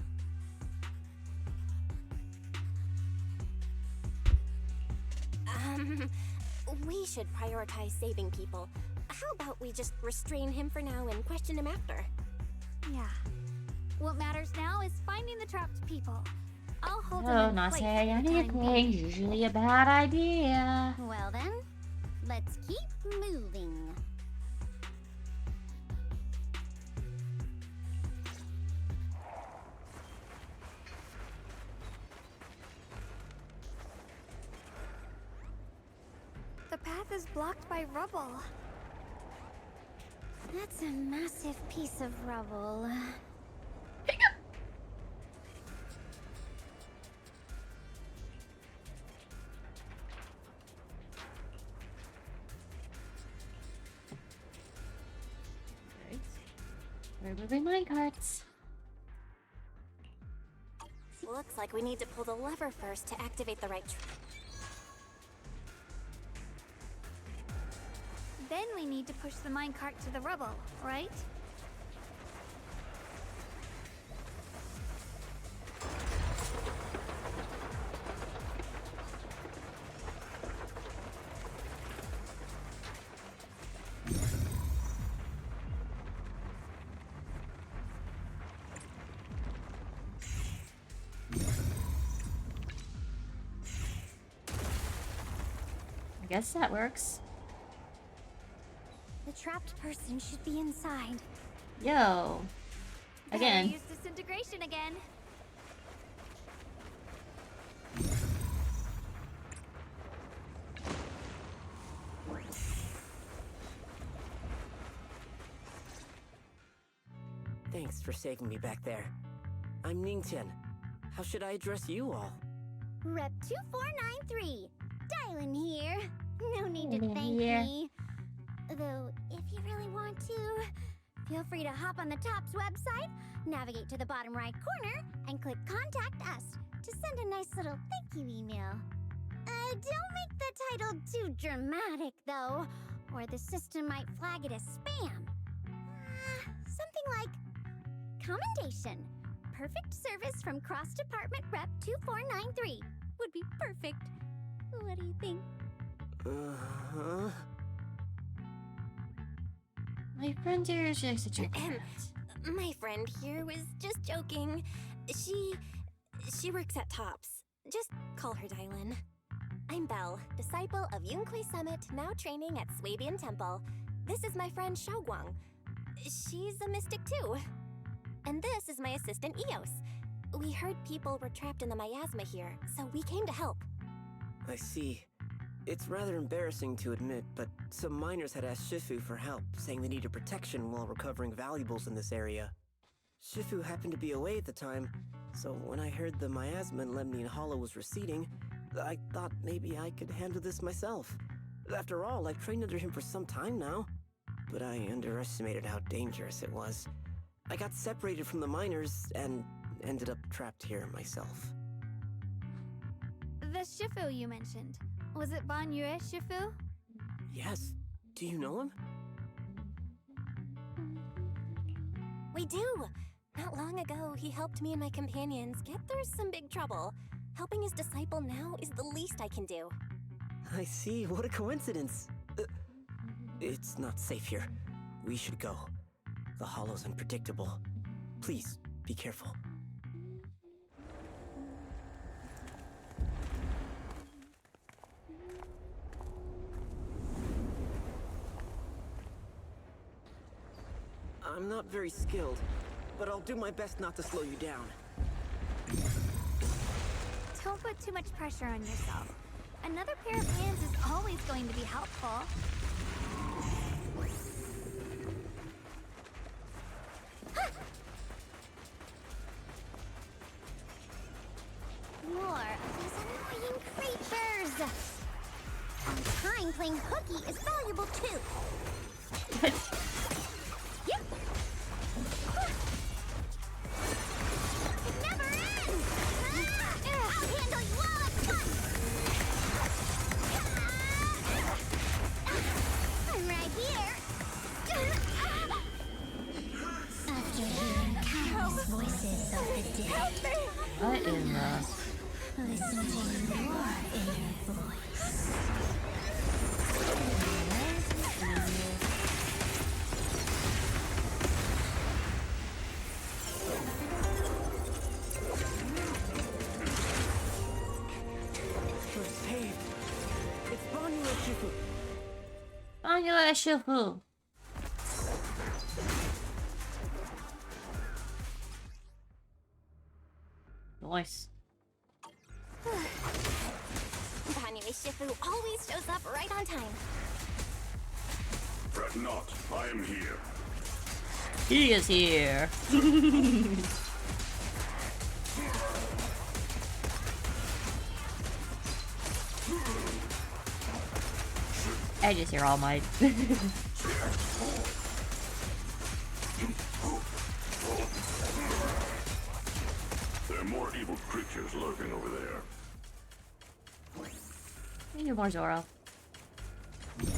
We should prioritize saving people. How about we just restrain him for now and question him after? Yeah. What matters now is finding the trapped people. I'll hold Oh, them in not place saying for the time anything. being. Usually a bad idea. Well then, let's keep moving. The path is blocked by rubble. That's a massive piece of rubble. We're moving minecarts. Looks like we need to pull the lever first to activate the right Then we need to push the minecart to the rubble, right? I guess that works. The trapped person should be inside. Yo. Again. Better use disintegration again. Thanks for saving me back there. I'm Ningtian. How should I address you all? Rep 2493. Dylan here. No need to thank Yeah. me. Though, if you really want to, feel free to hop on the TOPS website, navigate to the bottom right corner, and click Contact Us to send a nice little thank you email. Don't make the title too dramatic, though, or the system might flag it as spam. Something like Commendation. Perfect service from Cross Department Rep 2493 would be perfect. What do you think? Uh-huh. My friend here is just such a cat. My friend here was just joking. She works at TOPS. Just call her Dylan. I'm Belle, disciple of Yunque Summit, now training at Swabian Temple. This is my friend Xiaoguang. She's a mystic too. And this is my assistant Eos. We heard people were trapped in the miasma here, so we came to help. I see. It's rather embarrassing to admit, but some miners had asked Shifu for help, saying they needed protection while recovering valuables in this area. Shifu happened to be away at the time, so when I heard the miasma in Lemnian Hollow was receding, I thought maybe I could handle this myself. After all, I've trained under him for some time now. But I underestimated how dangerous it was. I got separated from the miners and ended up trapped here myself. The Shifu you mentioned. Was it Ban Yue Shifu? Yes. Do you know him? We do! Not long ago, he helped me and my companions get through some big trouble. Helping his disciple now is the least I can do. I see. What a coincidence. It's not safe here. We should go. The hollow's unpredictable. Please, be careful. I'm not very skilled, but I'll do my best not to slow you down. Don't put too much pressure on yourself. Another pair of hands is always going to be helpful. More of these annoying creatures! On time, playing hooky is valuable too. Yep. It never ends! I'll handle you all at once! I'm right here! After hearing countless voices of the dead, What in the... listen to your inner voice. We're saved. It's Banyu Shifu. Banyu Shifu. Nice. Banyu Shifu always shows up right on time. Fret not, I am here. He is here. I just hear all my... There are more evil creatures lurking over there. We need more Zoro. As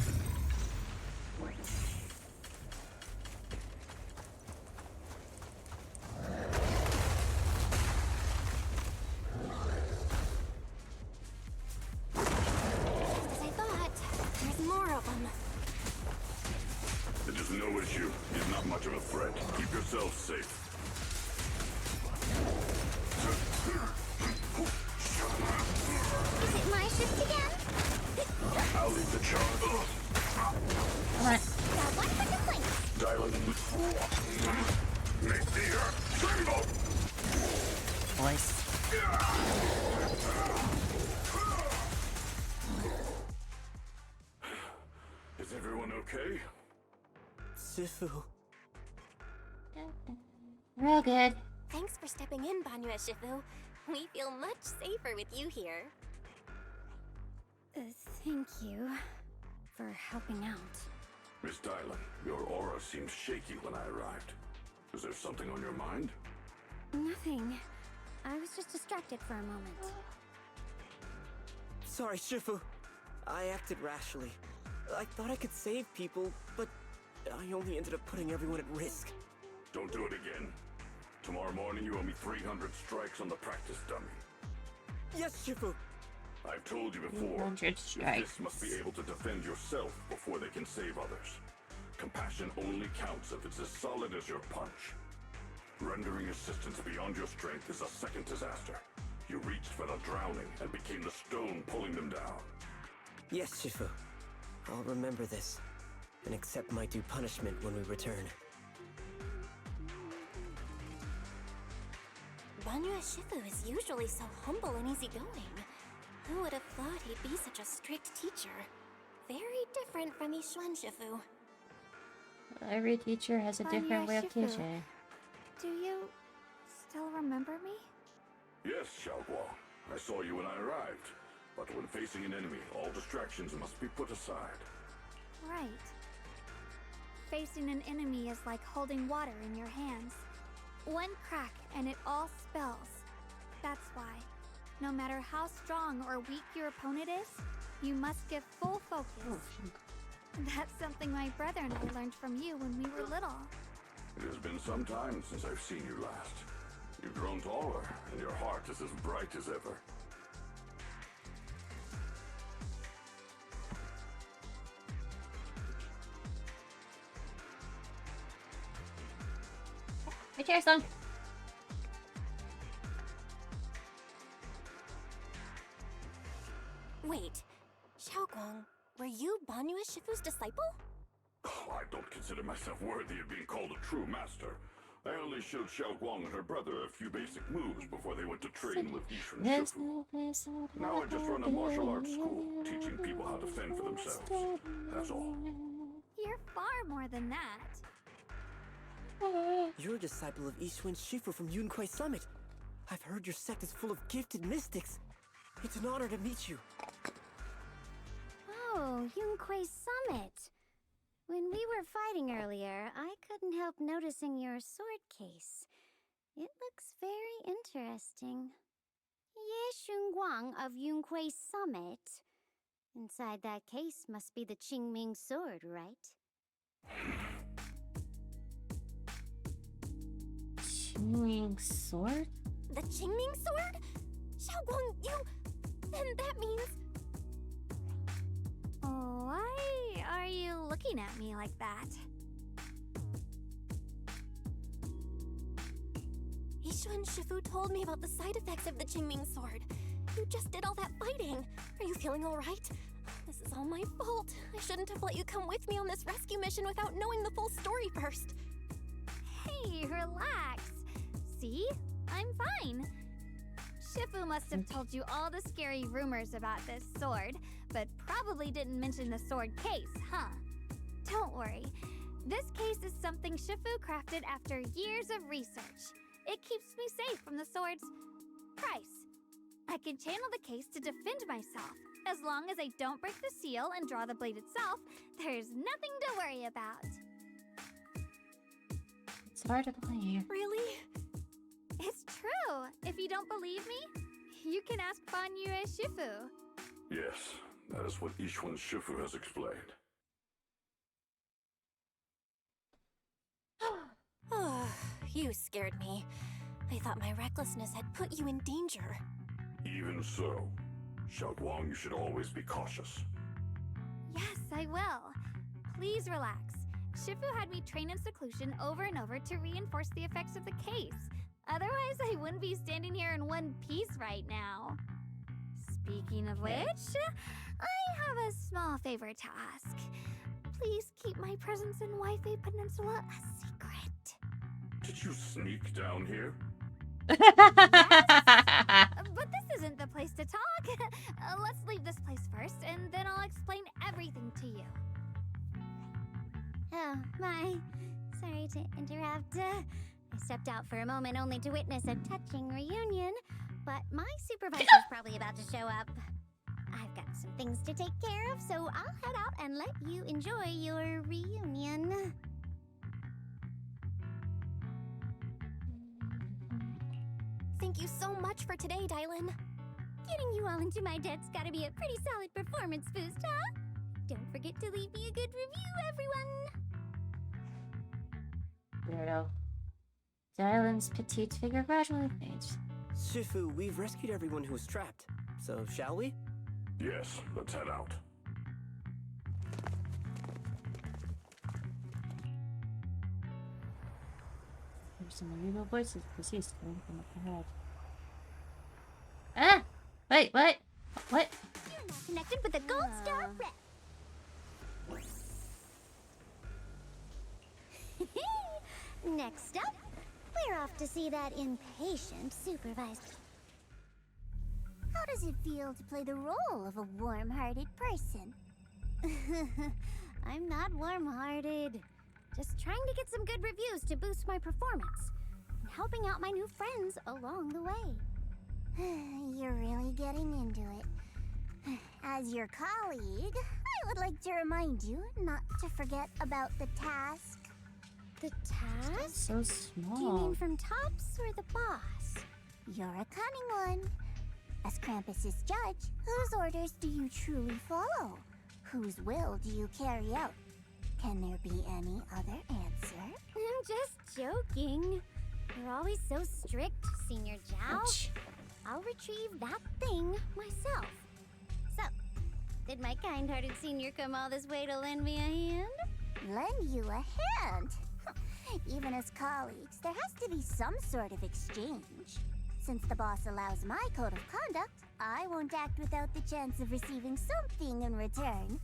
I thought, there's more of them. It is no issue. He's not much of a threat. Keep yourself safe. Is it my shift again? I'll lead the charge. Come on. Got one for complaints. Dialing. Make the earth tremble. Voice. Is everyone okay? Shifu. We're all good. Thanks for stepping in, Banyue Shifu. We feel much safer with you here. Thank you for helping out. Miss Dylan, your aura seemed shaky when I arrived. Is there something on your mind? Nothing. I was just distracted for a moment. Sorry, Shifu. I acted rashly. I thought I could save people, but I only ended up putting everyone at risk. Don't do it again. Tomorrow morning you owe me 300 strikes on the practice dummy. Yes, Shifu. I've told you before, 300 your strikes. fists must be able to defend yourself before they can save others. Compassion only counts if it's as solid as your punch. Rendering assistance beyond your strength is a second disaster. You reached for the drowning and became the stone pulling them down. Yes, Shifu. I'll remember this and accept my due punishment when we return. Banyue Shifu is usually so humble and easygoing. Who would have thought he'd be such a strict teacher? Very different from Yishuan Shifu. Every teacher has a different way of Shifu. teaching. Do you still remember me? Yes, Xiaoguang. I saw you when I arrived. But when facing an enemy, all distractions must be put aside. Right. Facing an enemy is like holding water in your hands. One crack and it all spills. That's why, no matter how strong or weak your opponent is, you must give full focus. That's something my brother and I learned from you when we were little. It has been some time since I've seen you last. You've grown taller, and your heart is as bright as ever. Right here, son. Wait, Xiaoguang, were you Banyue Shifu's disciple? Oh, I don't consider myself worthy of being called a true master. I only showed Xiaoguang and her brother a few basic moves before they went to train with Yishuan There's Shifu. no place I'd Now I just run a martial arts school, rather teaching people how to fend for themselves. That's all. You're far more than that. You're a disciple of Yishuan Shifu from Yunquai Summit. I've heard your sect is full of gifted mystics. It's an honor to meet you. Oh, Yunquai Summit. When we were fighting earlier, I couldn't help noticing your sword case. It looks very interesting. Ye Shunguang of Yunquai Summit. Inside that case must be the Qingming sword, right? Qingming sword? The Qingming sword? Xiaoguang, you... Then that means... Why are you looking at me like that? Yishuan Shifu told me about the side effects of the Qingming sword. You just did all that fighting. Are you feeling all right? This is all my fault. I shouldn't have let you come with me on this rescue mission without knowing the full story first. Hey, relax. See? I'm fine. Shifu must have told you all the scary rumors about this sword, but probably didn't mention the sword case, huh? Don't worry. This case is something Shifu crafted after years of research. It keeps me safe from the sword's price. I can channel the case to defend myself. As long as I don't break the seal and draw the blade itself, there's nothing to worry about. It's hard to believe. Really? It's true. If you don't believe me, you can ask Banyue Shifu. Yes, that is what Ishwan Shifu has explained. Oh, you scared me. I thought my recklessness had put you in danger. Even so, Xiaoguang, you should always be cautious. Yes, I will. Please relax. Shifu had me train in seclusion over and over to reinforce the effects of the case. Otherwise, I wouldn't be standing here in one piece right now. Speaking of which, I have a small favor to ask. Please keep my presence in Wi-Fi Peninsula a secret. Did you sneak down here? Yes, but this isn't the place to talk. Let's leave this place first, and then I'll explain everything to you. Oh, my. Sorry to interrupt. I stepped out for a moment only to witness a touching reunion, but my supervisor's probably about to show up. I've got some things to take care of, so I'll head out and let you enjoy your reunion. Thank you so much for today, Dylan. Getting you all into my debt's gotta be a pretty solid performance boost, huh? Don't forget to leave me a good review, everyone! Weirdo. Dylan's petite figure gradually fades. Shifu, we've rescued everyone who was trapped. So, shall we? Yes, let's head out. There's some unusual voices deceased coming from up ahead. Ah! Wait, what? What? You're not connected with the Gold Star Rep. Next up, we're off to see that impatient supervisor. How does it feel to play the role of a warm-hearted person? I'm not warm-hearted. Just trying to get some good reviews to boost my performance. And helping out my new friends along the way. You're really getting into it. As your colleague, I would like to remind you not to forget about the task. The task? So Do you small. mean from Tops or the boss? You're a cunning one. As Krampus's judge, whose orders do you truly follow? Whose will do you carry out? Can there be any other answer? I'm just joking. You're always so strict, Senior Zhao. Ouch. I'll retrieve that thing myself. So, did my kind-hearted senior come all this way to lend me a hand? Lend you a hand? Even as colleagues, there has to be some sort of exchange. Since the boss allows my code of conduct, I won't act without the chance of receiving something in return.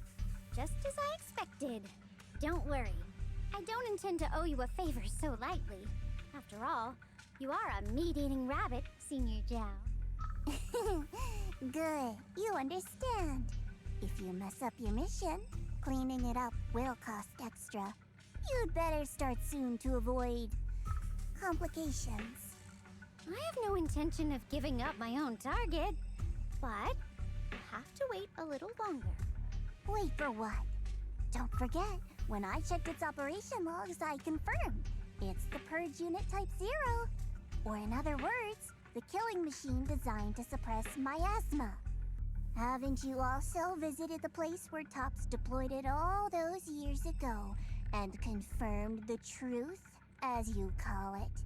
Just as I expected. Don't worry. I don't intend to owe you a favor so lightly. After all, you are a meat-eating rabbit, Senior Zhao. Good. You understand. If you mess up your mission, cleaning it up will cost extra. You'd better start soon to avoid complications. I have no intention of giving up my own target, but you'll have to wait a little longer. Wait for what? Don't forget, when I checked its operation logs, I confirmed. It's the Purge Unit Type 0. Or in other words, the killing machine designed to suppress miasma. Haven't you also visited the place where Tops deployed it all those years ago and confirmed the truth, as you call it?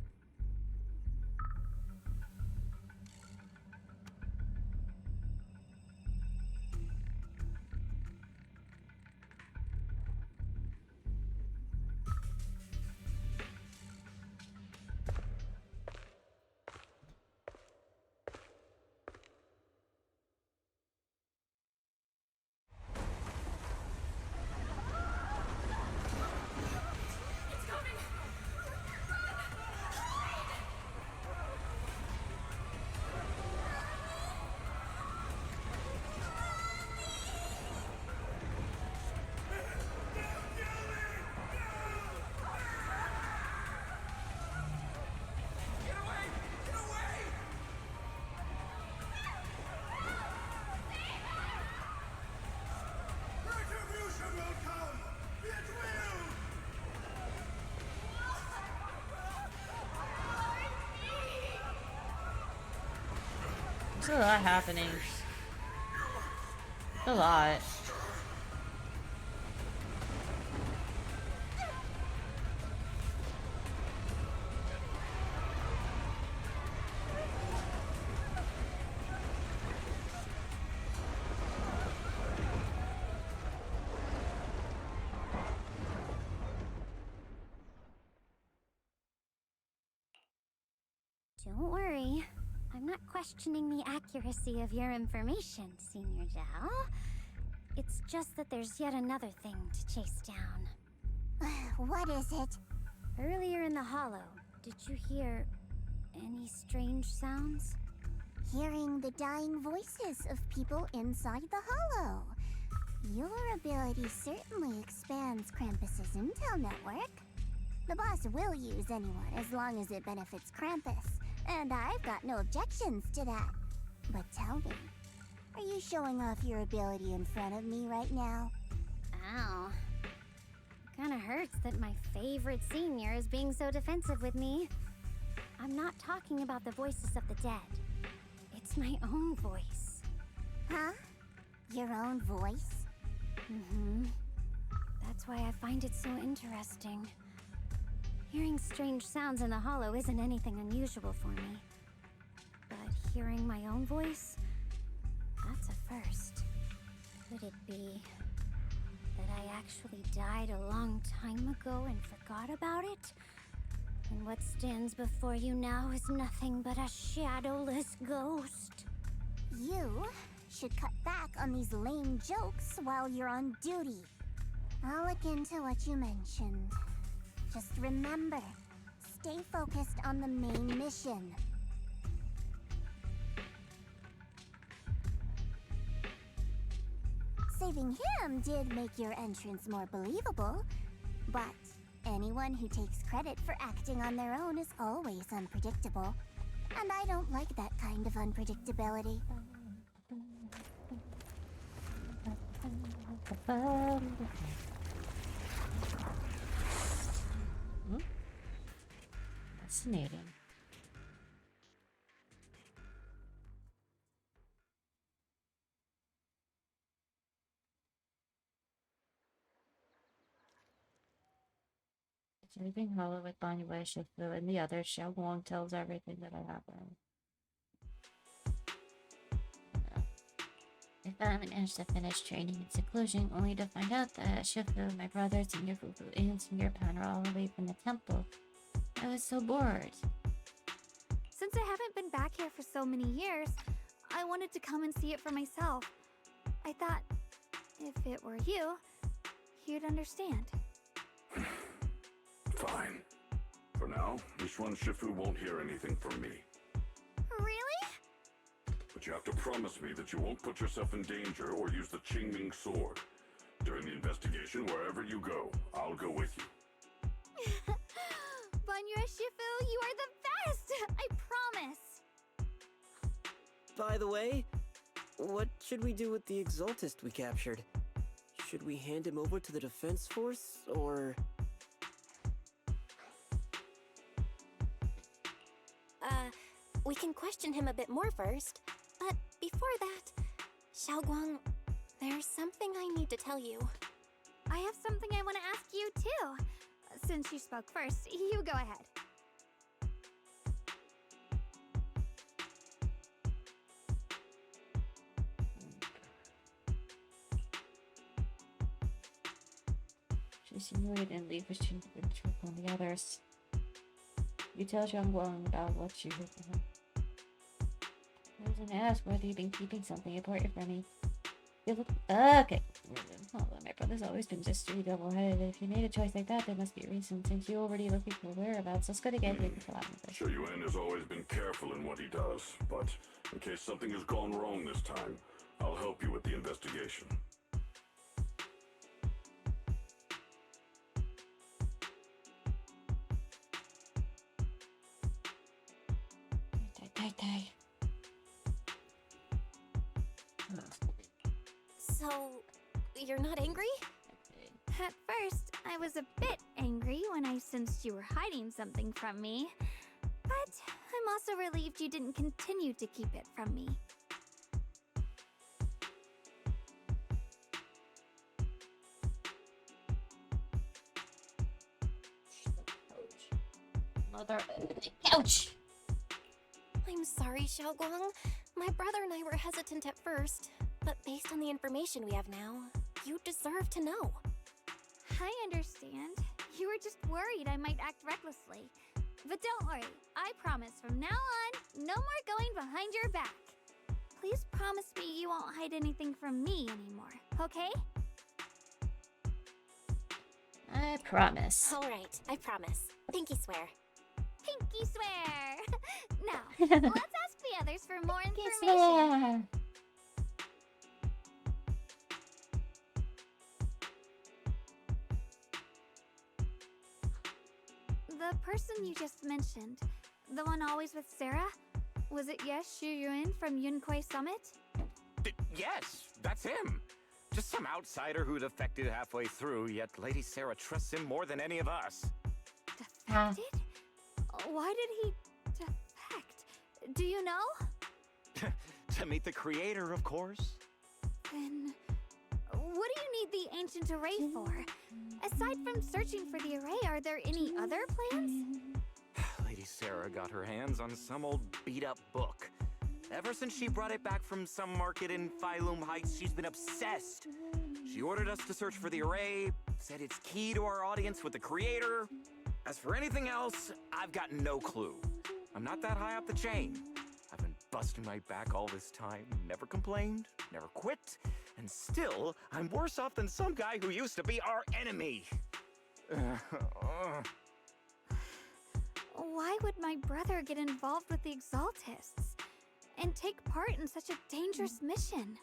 There's a lot happening. A lot. Don't worry. I'm not questioning the accuracy of your information, Senior Zhao. It's just that there's yet another thing to chase down. What is it? Earlier in the hollow, did you hear any strange sounds? Hearing the dying voices of people inside the hollow. Your ability certainly expands Krampus's intel network. The boss will use anyone as long as it benefits Krampus, and I've got no objections to that. But tell me, are you showing off your ability in front of me right now? Ow. Kinda hurts that my favorite senior is being so defensive with me. I'm not talking about the voices of the dead. It's my own voice. Huh? Your own voice? Mm-hmm. That's why I find it so interesting. Hearing strange sounds in the hollow isn't anything unusual for me. But hearing my own voice? That's a first. Could it be that I actually died a long time ago and forgot about it? And what stands before you now is nothing but a shadowless ghost. You should cut back on these lame jokes while you're on duty. I'll look into what you mentioned. Just remember, stay focused on the main mission. Saving him did make your entrance more believable, but anyone who takes credit for acting on their own is always unpredictable. And I don't like that kind of unpredictability. Fascinating. It's everything hollow with Bonnie Wei, Shifu, and the others. Xiao Guang tells everything that had happened. I finally managed to finish training in seclusion, only to find out that Shifu, my brother, Senior Fufu, and Senior Pan are all away from the temple. I was so bored. Since I haven't been back here for so many years, I wanted to come and see it for myself. I thought, if it were you, you'd understand. Fine. For now, Yishuan Shifu won't hear anything from me. Really? But you have to promise me that you won't put yourself in danger or use the Qingming sword. During the investigation, wherever you go, I'll go with you. Banya Shifu, you are the best! I promise! By the way, what should we do with the Exaltist we captured? Should we hand him over to the defense force, or... We can question him a bit more first. But before that, Xiaoguang, there's something I need to tell you. I have something I want to ask you, too. Since you spoke first, you go ahead. She simulated and leave between the others. You tell Zhang Guang about what you heard from him. I was gonna ask whether you've been keeping something important from me. You look okay. Well, my brother's always been just really double-headed. If you made a choice like that, there must be a reason. Since you already looking for whereabouts, let's go together and collab with this. Huion has always been careful in what he does, but in case something has gone wrong this time, I'll help you with the investigation. Die. So, you're not angry? At first, I was a bit angry when I sensed you were hiding something from me. But I'm also relieved you didn't continue to keep it from me. Mother, ouch! I'm sorry, Xiaoguang. My brother and I were hesitant at first, but based on the information we have now, you deserve to know. I understand. You were just worried I might act recklessly. But don't worry, I promise from now on, no more going behind your back. Please promise me you won't hide anything from me anymore, okay? I promise. Alright, I promise. Pinky swear. Pinky swear! Now, let's ask the others for more information. Yeah. The person you just mentioned, the one always with Sarah? Was it Huion from Yunkoi Summit? Yes, that's him. Just some outsider who defected halfway through, yet Lady Sarah trusts him more than any of us. Defected? Why did he defect? Do you know? To meet the creator, of course. Then, what do you need the ancient array for? Aside from searching for the array, are there any other plans? Lady Sarah got her hands on some old beat-up book. Ever since she brought it back from some market in Phylum Heights, she's been obsessed. She ordered us to search for the array, said it's key to our audience with the creator. As for anything else, I've got no clue. I'm not that high up the chain. I've been busting my back all this time, never complained, never quit, and still, I'm worse off than some guy who used to be our enemy. Why would my brother get involved with the Exaltists and take part in such a dangerous mission?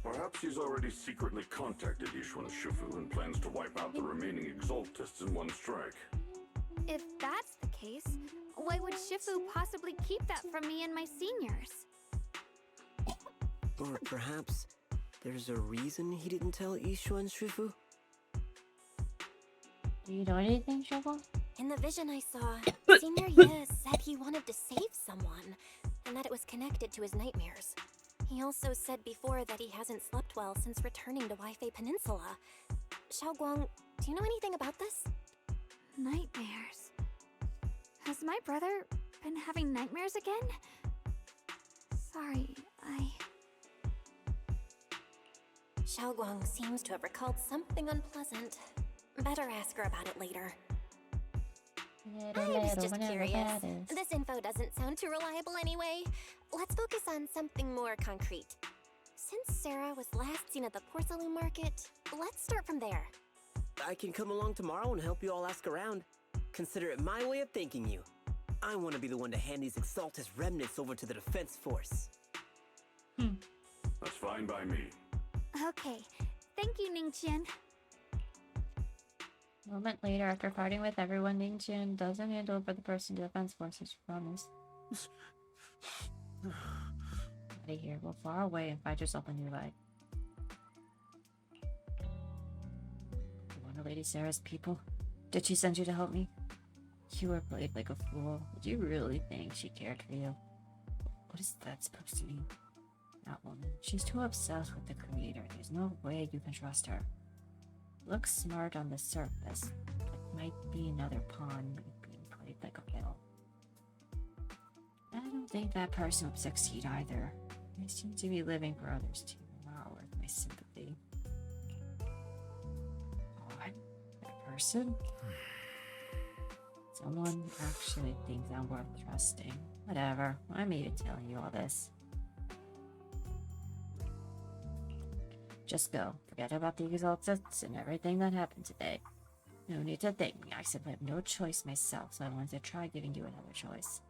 Perhaps he's already secretly contacted Yishuan Shifu and plans to wipe out the remaining Exaltists in one strike. If that's the case, why would Shifu possibly keep that from me and my seniors? Or perhaps there's a reason he didn't tell Yishuan Shifu? Do you know anything, Shovel? In the vision I saw, Senior Ye said he wanted to save someone, and that it was connected to his nightmares. He also said before that he hasn't slept well since returning to Waifei Peninsula. Xiaoguang, do you know anything about this? Nightmares. Has my brother been having nightmares again? Sorry, Xiaoguang seems to have recalled something unpleasant. Better ask her about it later. I was just curious. This info doesn't sound too reliable anyway. Let's focus on something more concrete. Since Sarah was last seen at the porcelain market, let's start from there. I can come along tomorrow and help you all ask around. Consider it my way of thanking you. I want to be the one to hand these Exaltus remnants over to the defense force. That's fine by me. Okay. Thank you, Ningqian. A moment later, after parting with everyone, Ningqian doesn't hand over the person to the defense forces, promise. Out of here, go far away and find yourself a new life. One of Lady Sarah's people? Did she send you to help me? You were played like a fool. Did you really think she cared for you? What is that supposed to mean? That woman. She's too obsessed with the creator. There's no way you can trust her. Looks smart on the surface, but might be another pawn being played like a fiddle. I don't think that person would succeed either. They seem to be living for others too, not worth my sympathy. What? That person? Someone actually thinks I'm worth trusting. Whatever, I'm even telling you all this. Just go. Forget about the Exaltists and everything that happened today. No need to thank me. I simply have no choice myself, so I wanted to try giving you another choice.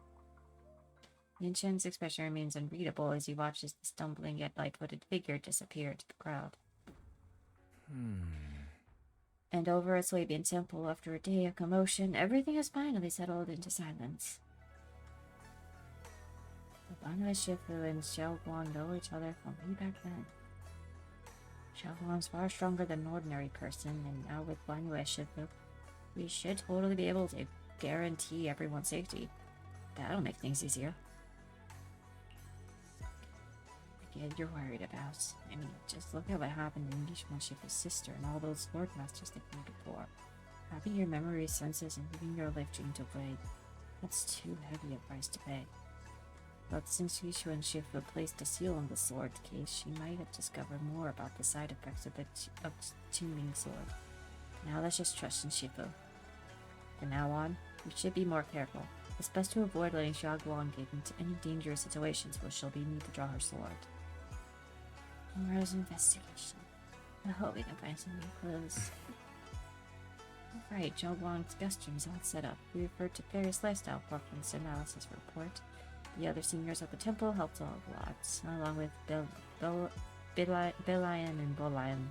Ningqian's expression remains unreadable as he watches the stumbling yet light-footed figure disappear into the crowd. And over at Swabian Temple, after a day of commotion, everything has finally settled into silence. Banwei Shifu and Xiaoguang know each other from way back then. Xiaoguang's far stronger than an ordinary person, and now with Banwei Shifu, we should totally be able to guarantee everyone's safety. That'll make things easier. Again, you're worried about. I mean, just look at what happened in Yishmanshipa's sister and all those Lord Masters that came before. Having your memory senses and giving your life dream to Vroid, that's too heavy a price to pay. But since Huion and Shifu placed a seal on the sword case, she might have discovered more about the side effects of the tuning sword. Now let's just trust in Shifu. From now on, we should be more careful. It's best to avoid letting Xiaoguang get into any dangerous situations where she'll be need to draw her sword. Tomorrow's investigation. I hope we can find some new clues. Right, Xiaoguang's guest room is all set up. We referred to various lifestyle preference analysis report. The other seniors at the temple helped a lot, along with Belian and Bolian.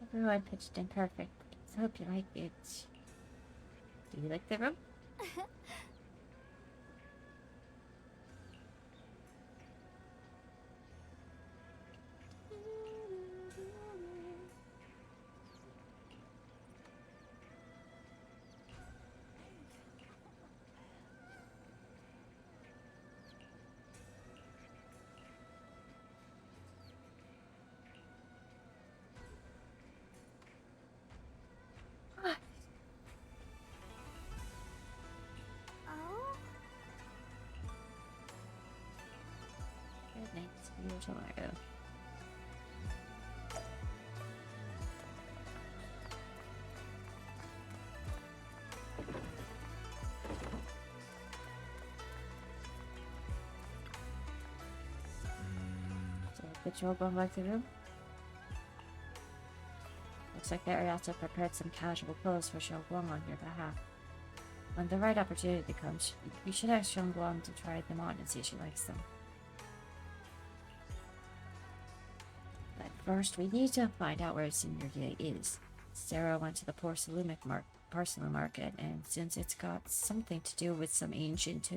Everyone pitched in perfect. I hope you like it. Do you like the room? Good night. See you tomorrow. So, get you all going back to the room? Looks like the Ariata prepared some casual clothes for Xiaoguang on your behalf. When the right opportunity comes, you should ask Xiaoguang to try them on and see if she likes them. But first, we need to find out where Senior Day is. Sarah went to the porcelain market, and since it's got something to do with some ancient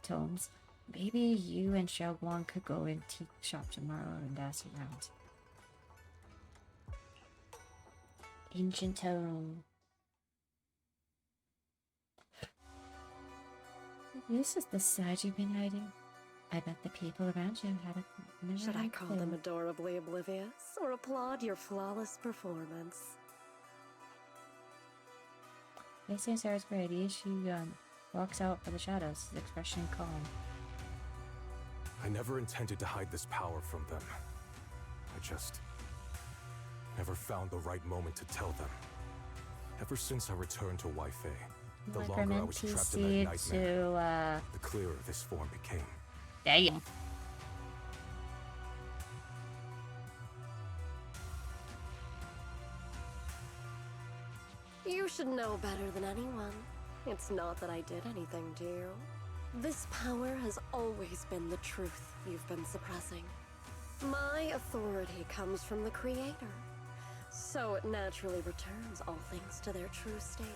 tomes, maybe you and Xiaoguang could go antique shop tomorrow and ask around. Ancient tome. This is the side you've been hiding. I bet the people around you had a... Should I call them adorably oblivious or applaud your flawless performance? Facing Sarah's great, Huion walks out for the shadows, his expression calm. I never intended to hide this power from them. I just never found the right moment to tell them. Ever since I returned to Wi-Fi, the longer I was trapped in that nightmare, the clearer this form became. Damn. You should know better than anyone. It's not that I did anything to you. This power has always been the truth you've been suppressing. My authority comes from the Creator, so it naturally returns all things to their true state.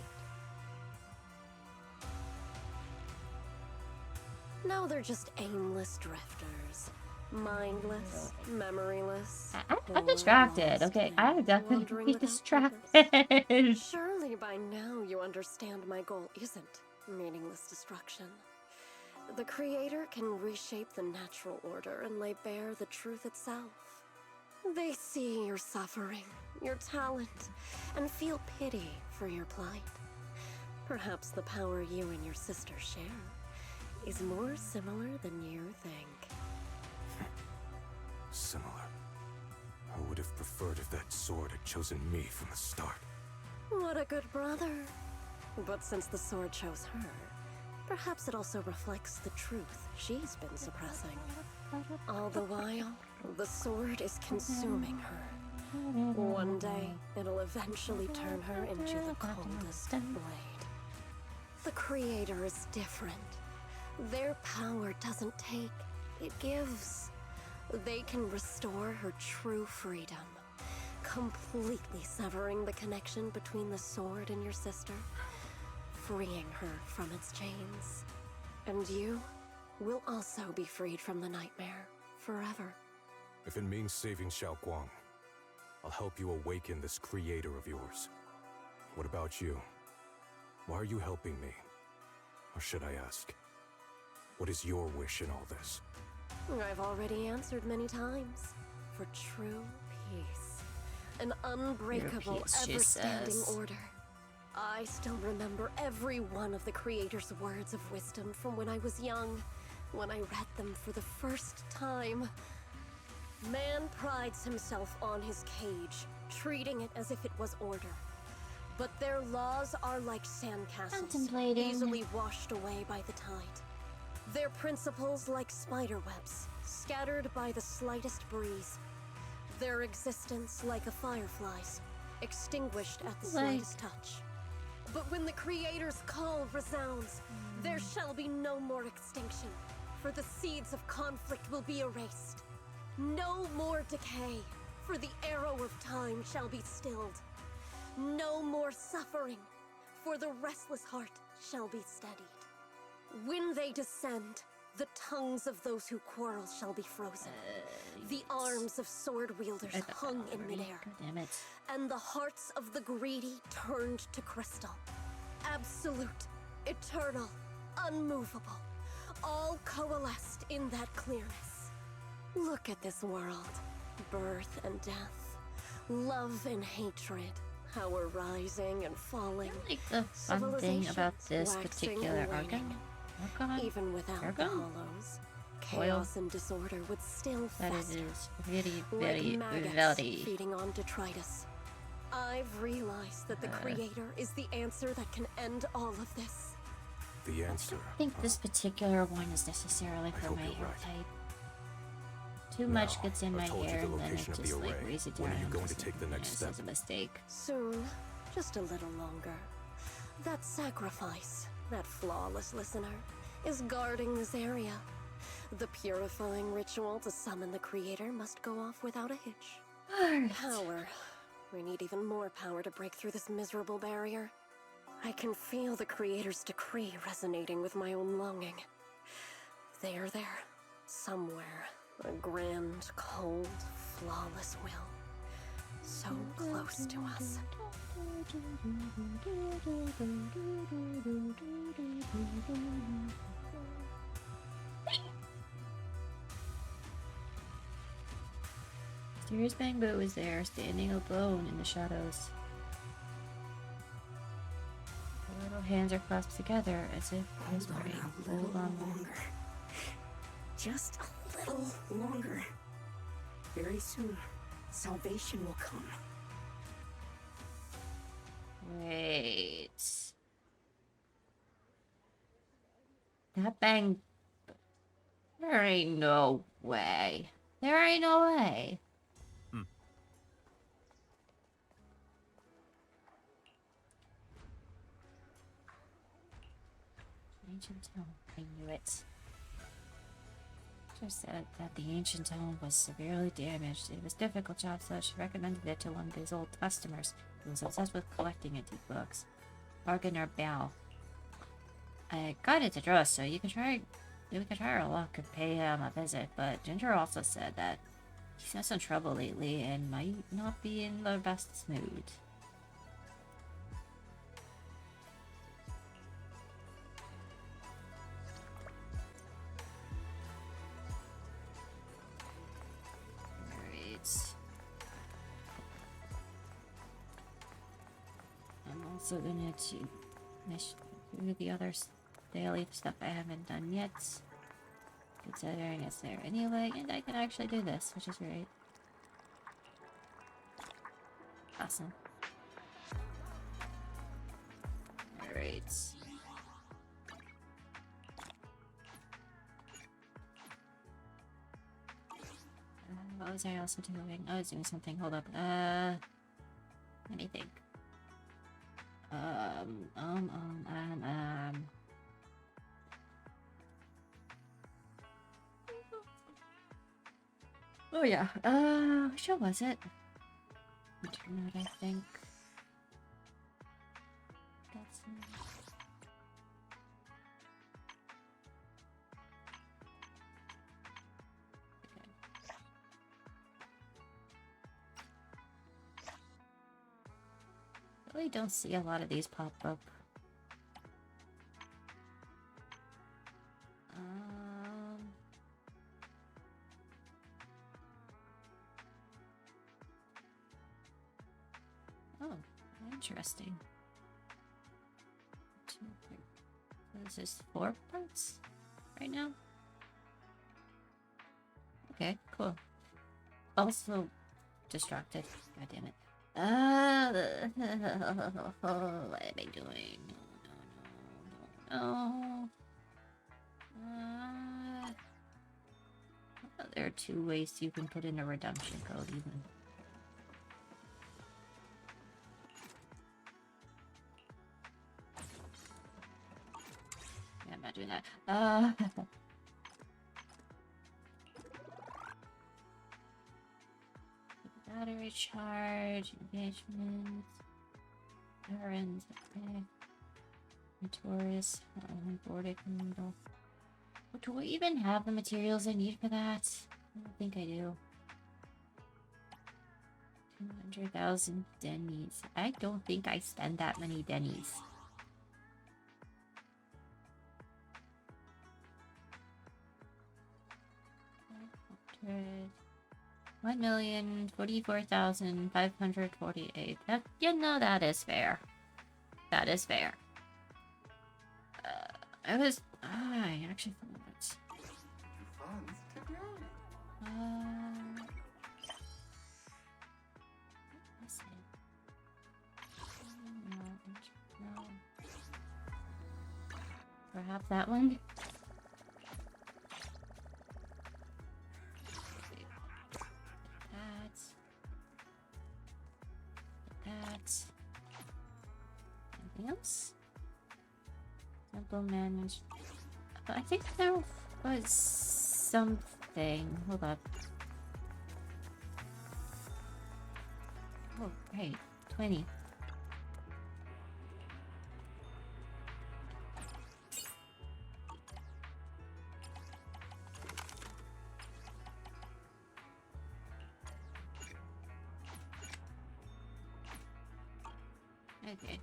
Now they're just aimless drifters. Mindless, memoryless. I'm distracted, okay? I'm definitely distracted. Surely by now you understand my goal isn't meaningless destruction. The Creator can reshape the natural order and lay bare the truth itself. They see your suffering, your talent, and feel pity for your plight. Perhaps the power you and your sister share is more similar than you think. Similar? I would have preferred if that sword had chosen me from the start. What a good brother. But since the sword chose her, perhaps it also reflects the truth she's been suppressing. All the while, the sword is consuming her. One day, it'll eventually turn her into the coldest blade. The Creator is different. Their power doesn't take, it gives. They can restore her true freedom, completely severing the connection between the sword and your sister, freeing her from its chains. And you will also be freed from the nightmare forever. If it means saving Xiaoguang, I'll help you awaken this creator of yours. What about you? Why are you helping me? Or should I ask, what is your wish in all this? I've already answered many times. For true peace. An unbreakable, peace, she ever-standing says. order. I still remember every one of the Creator's words of wisdom from when I was young, when I read them for the first time. Man prides himself on his cage, treating it as if it was order. But their laws are like sandcastles, Contemplating. easily washed away by the tide. Their principles like spider webs, scattered by the slightest breeze. Their existence like a firefly's, extinguished at the slightest touch. But when the Creator's call resounds, there shall be no more extinction, for the seeds of conflict will be erased. No more decay, for the arrow of time shall be stilled. No more suffering, for the restless heart shall be steadied. When they descend, the tongues of those who quarrel shall be frozen. The arms of sword wielders hung in midair. Damn it. And the hearts of the greedy turned to crystal. Absolute, eternal, unmovable. All coalesced in that clearness. Look at this world. Birth and death. Love and hatred. How we're rising and falling. Like the fun thing about this particular Argon? Even without the Argon? hollows, chaos and disorder would still That fester. is very, Like very, maggots very. feeding on detritus. I've realized that the Creator is the answer that can end all of this. The answer. I think this particular one is necessarily for hope my you're hair right. type. Too much Now, gets in my I've told you hair the and then it location of the just like array. weighs it When down. are you and going to doesn't- take the next and step? It's a mistake. Soon, just a little longer. That sacrifice, that flawless listener, is guarding this area. The purifying ritual to summon the Creator must go off without a hitch. Alright. Power. We need even more power to break through this miserable barrier. I can feel the Creator's decree resonating with my own longing. They are there, somewhere. A grand, cold, flawless will. So close to us. Mysterious Bamboo is there, standing alone in the shadows. The little hands are clasped together as if whispering, hold on. Just a little longer. Very soon, salvation will come. Wait. That bang. There ain't no way. There ain't no way. Ancient Tome. I knew it. Just said that the ancient tome was severely damaged. It was a difficult job, so she recommended it to one of his old customers who was obsessed with collecting antique books. Bargainer Bao. I got it to trust, so you can try our luck and pay him a visit, but Ginger also said that he's had some trouble lately and might not be in the best mood. I'm also gonna finish the other daily stuff I haven't done yet, considering it's there anyway, and I can actually do this, which is great. Awesome. Alright. What was I also doing? I was doing something. Hold up. Let me think. Oh yeah. Which one was it? I think that's I really don't see a lot of these pop up. Oh, interesting. So this is 4 parts right now? Okay, cool. Also distracted. God damn it. What am I doing? No. There are 2 ways you can put in a redemption code even. Yeah, I'm not doing that. Battery charge, engagement, errands, okay. Notorious, boarding needle. Do I even have the materials I need for that? I don't think I do. 200,000 Denny's. I don't think I spend that many Denny's. $1,044,548. You know, that is fair. That is fair. I actually thought that. Let's see. No. Perhaps that one? That. Anything else? Temple managed. I think there was something. Hold up. Oh, great. 20. Okay.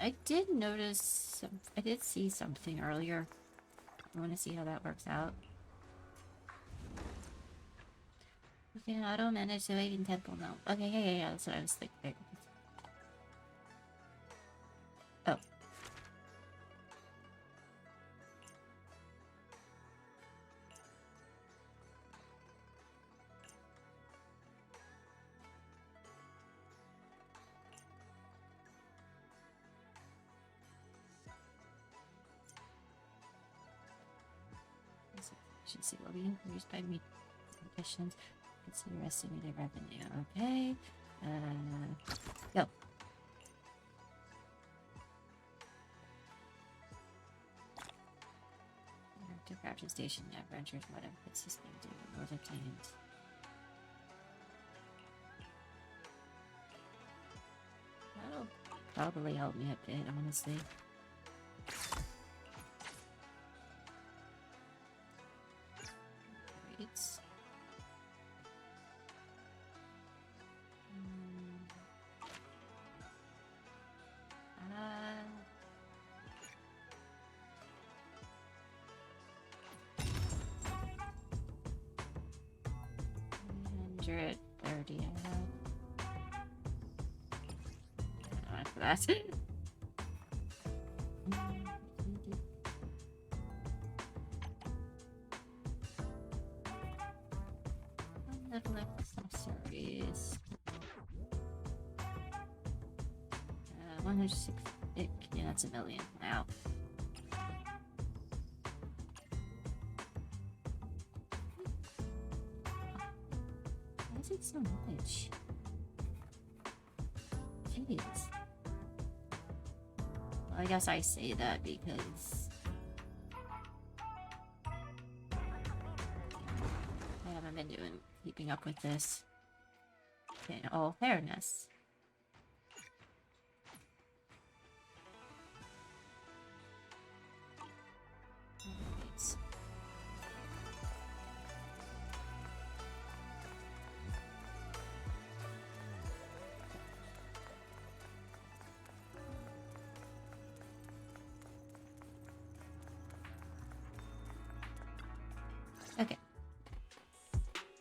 I did notice I did see something earlier. I want to see how that works out. Okay, auto manage the waiting temple now. Okay, yeah, that's what I was thinking. Oh. Efficiency will be increased by meet conditions. Consider estimated revenue. Okay. Go. To Crouching Station never enters whatever it's suspended or obtained. That'll probably help me a bit, honestly. Great. $130 I have. I don't know for that. Level up accessories. 106. Yeah, that's $1 million. Wow. Why is it so much? Jeez. Well, I guess I say that because keeping up with this. In all fairness. Right. Okay.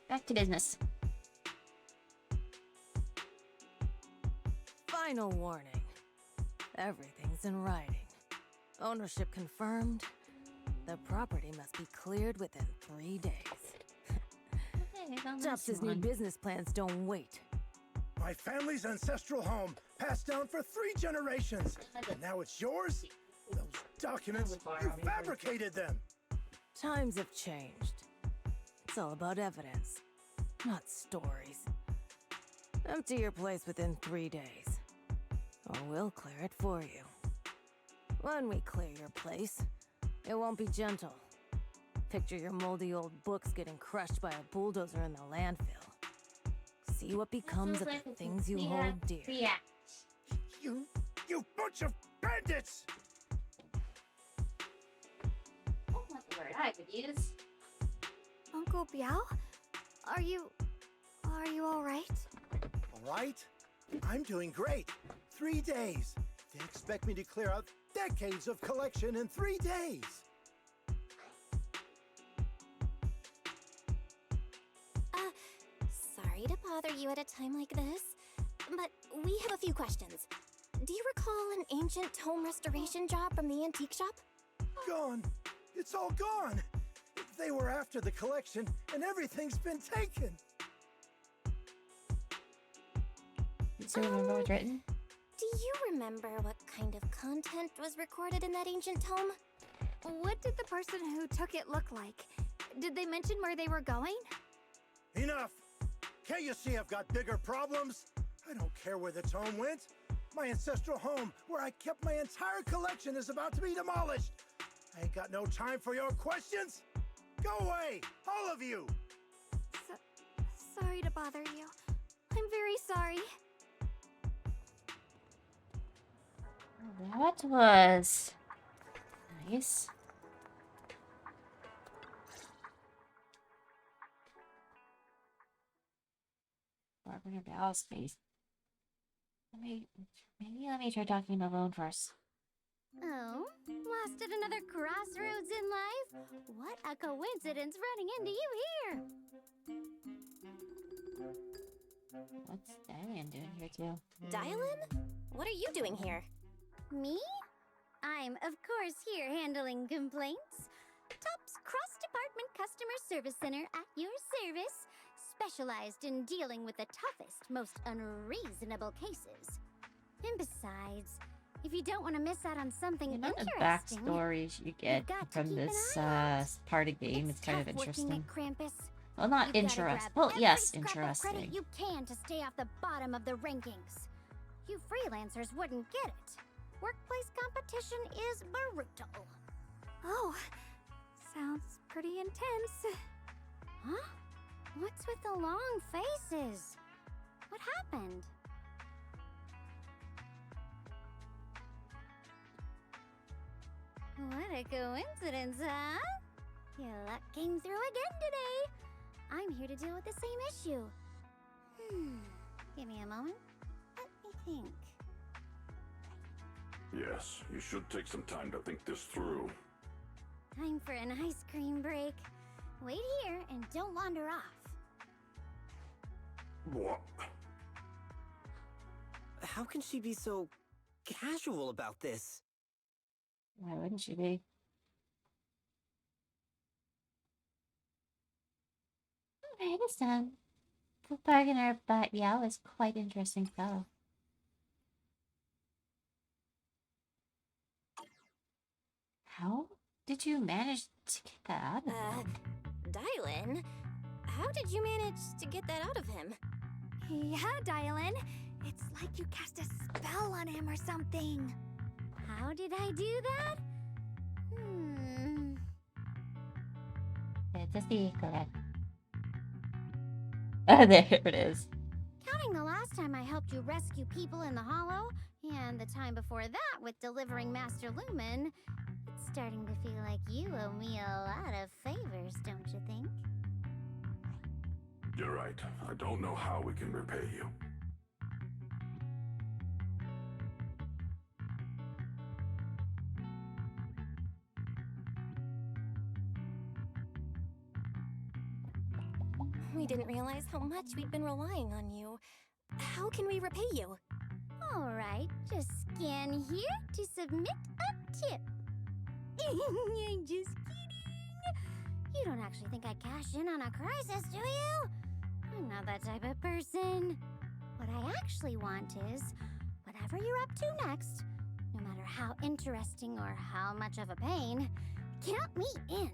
Back to business. Final warning. Everything's in writing. Ownership confirmed. The property must be cleared within 3 days. Jobs' new business plans don't wait. My family's ancestral home, passed down for 3 generations. And now it's yours? Those documents, you fabricated them. Times have changed. It's all about evidence, not stories. Empty your place within 3 days, or we'll clear it for you. When we clear your place, it won't be gentle. Picture your moldy old books getting crushed by a bulldozer in the landfill. See what becomes of the things you hold dear. You bunch of bandits! That's not the word I could use. Uncle Biao? Are you all right? All right? I'm doing great. 3 days. They expect me to clear out decades of collection in 3 days. Sorry to bother you at a time like this, but we have a few questions. Do you recall an ancient tome restoration job from the antique shop? Gone. It's all gone. They were after the collection, and everything's been taken. Do you remember what's written? Do you remember what kind of content was recorded in that ancient tome? What did the person who took it look like? Did they mention where they were going? Enough! Can't you see I've got bigger problems? I don't care where the tome went. My ancestral home, where I kept my entire collection, is about to be demolished. I ain't got no time for your questions. Go away, all of you! Sorry to bother you. I'm very sorry. That was nice. Barbara Bell space. Maybe let me try talking alone first. Oh, lost at another crossroads in life? What a coincidence running into you here! What's Diane doing here too? Dylan? What are you doing here? Me? I'm, of course, here handling complaints. Top's cross-department customer service center at your service, specialized in dealing with the toughest, most unreasonable cases. And besides, if you don't want to miss out on something interesting, the backstories you get from this part of game is kind of interesting. Well, not interesting. Well, yes, interesting. Credit you can to stay off the bottom of the rankings. You freelancers wouldn't get it. Workplace competition is brutal. Oh, sounds pretty intense. Huh? What's with the long faces? What happened? What a coincidence, huh? Your luck came through again today. I'm here to deal with the same issue. Give me a moment. Let me think. Yes, you should take some time to think this through. Time for an ice cream break. Wait here and don't wander off. What? How can she be so casual about this? Why wouldn't she be? Alright, it's done. The bargainer, but yeah, was quite interesting fellow. How did you manage to get that out of him? Dylan? How did you manage to get that out of him? Yeah, Dylan. It's like you cast a spell on him or something. How did I do that? It's a secret. There it is. Counting the last time I helped you rescue people in the Hollow, and the time before that with delivering Master Lumen, it's starting to feel like you owe me a lot of favors, don't you think? You're right. I don't know how we can repay you. We didn't realize how much we'd been relying on you. How can we repay you? Alright, just scan here to submit a tip. I'm just kidding. You don't actually think I'd cash in on a crisis, do you? I'm not that type of person. What I actually want is, whatever you're up to next, no matter how interesting or how much of a pain, count me in.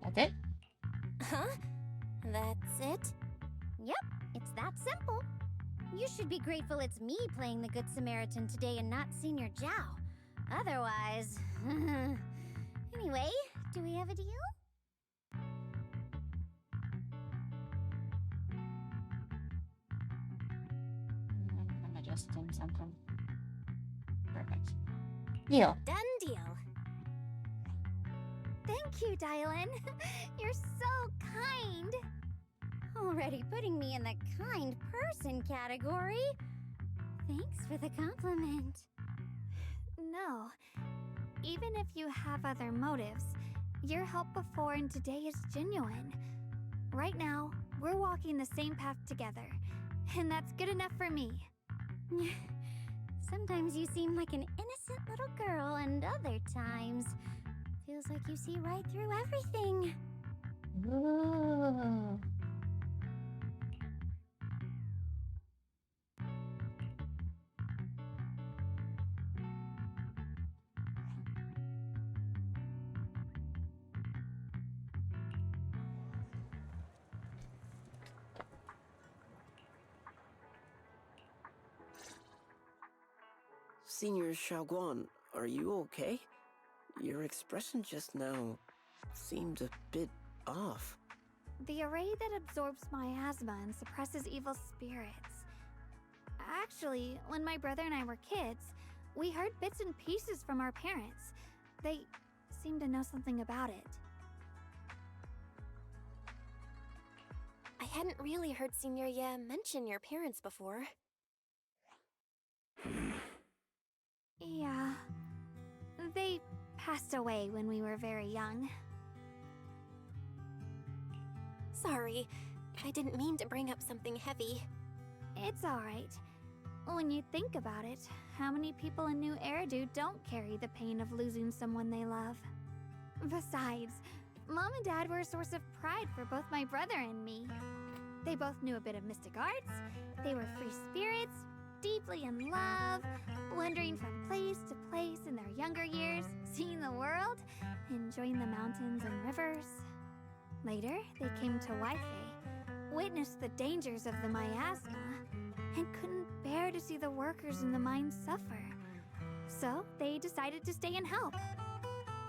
That's it? Huh? That's it? Yep, it's that simple. You should be grateful it's me playing the Good Samaritan today and not Senior Zhao. Otherwise... Anyway, do we have a deal? I'm adjusting something. Perfect. Deal. Done deal. Thank you, Dylan. You're so kind. Already putting me in the kind person category. Thanks for the compliment. No. Even if you have other motives, your help before and today is genuine. Right now, we're walking the same path together, and that's good enough for me. Sometimes you seem like an innocent little girl, and other times feels like you see right through everything. Ooh. Senior Xiaoguan, are you okay? Your expression just now seemed a bit off. The array that absorbs miasma and suppresses evil spirits. Actually, when my brother and I were kids, we heard bits and pieces from our parents. They seemed to know something about it. I hadn't really heard Senior Ye mention your parents before. Yeah. They passed away when we were very young. Sorry, I didn't mean to bring up something heavy. It's alright. When you think about it, how many people in New Eridu don't carry the pain of losing someone they love? Besides, Mom and Dad were a source of pride for both my brother and me. They both knew a bit of mystic arts, they were free spirits, deeply in love, wandering from place to place in their younger years, seeing the world, enjoying the mountains and rivers. Later, they came to Waifei, witnessed the dangers of the miasma, and couldn't bear to see the workers in the mines suffer. So, they decided to stay and help.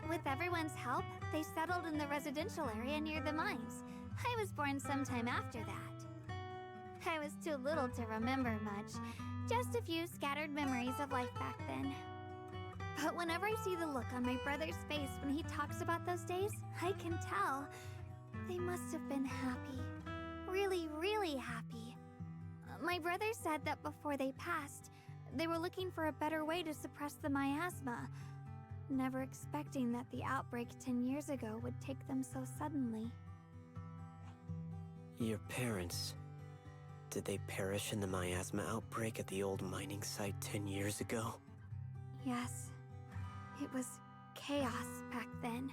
With everyone's help, they settled in the residential area near the mines. I was born sometime after that. I was too little to remember much, just a few scattered memories of life back then. But whenever I see the look on my brother's face when he talks about those days, I can tell they must have been happy. Really, really happy. My brother said that before they passed, they were looking for a better way to suppress the miasma, never expecting that the outbreak 10 years ago would take them so suddenly. Your parents, did they perish in the miasma outbreak at the old mining site 10 years ago? Yes. It was chaos back then.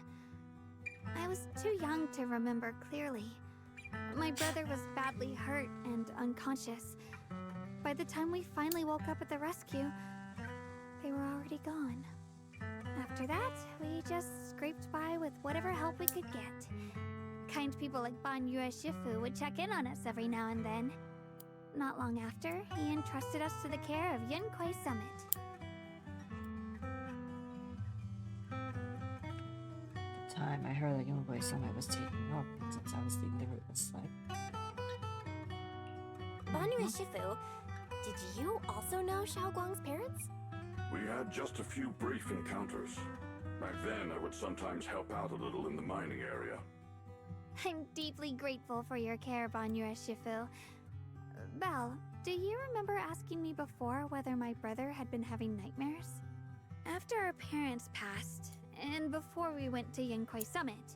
I was too young to remember clearly. My brother was badly hurt and unconscious. By the time we finally woke up at the rescue, they were already gone. After that, we just scraped by with whatever help we could get. Kind people like Ban Yue Shifu would check in on us every now and then. not long after, he entrusted us to the care of Yunquai Summit. The time I heard that Yunquai Summit was taking off, since I was thinking the route was slight. Banyu Shifu, did you also know Xiaoguang's parents? We had just a few brief encounters. Back then, I would sometimes help out a little in the mining area. I'm deeply grateful for your care, Banyu Shifu. Belle, do you remember asking me before whether my brother had been having nightmares? After our parents passed, and before we went to Yunquai Summit,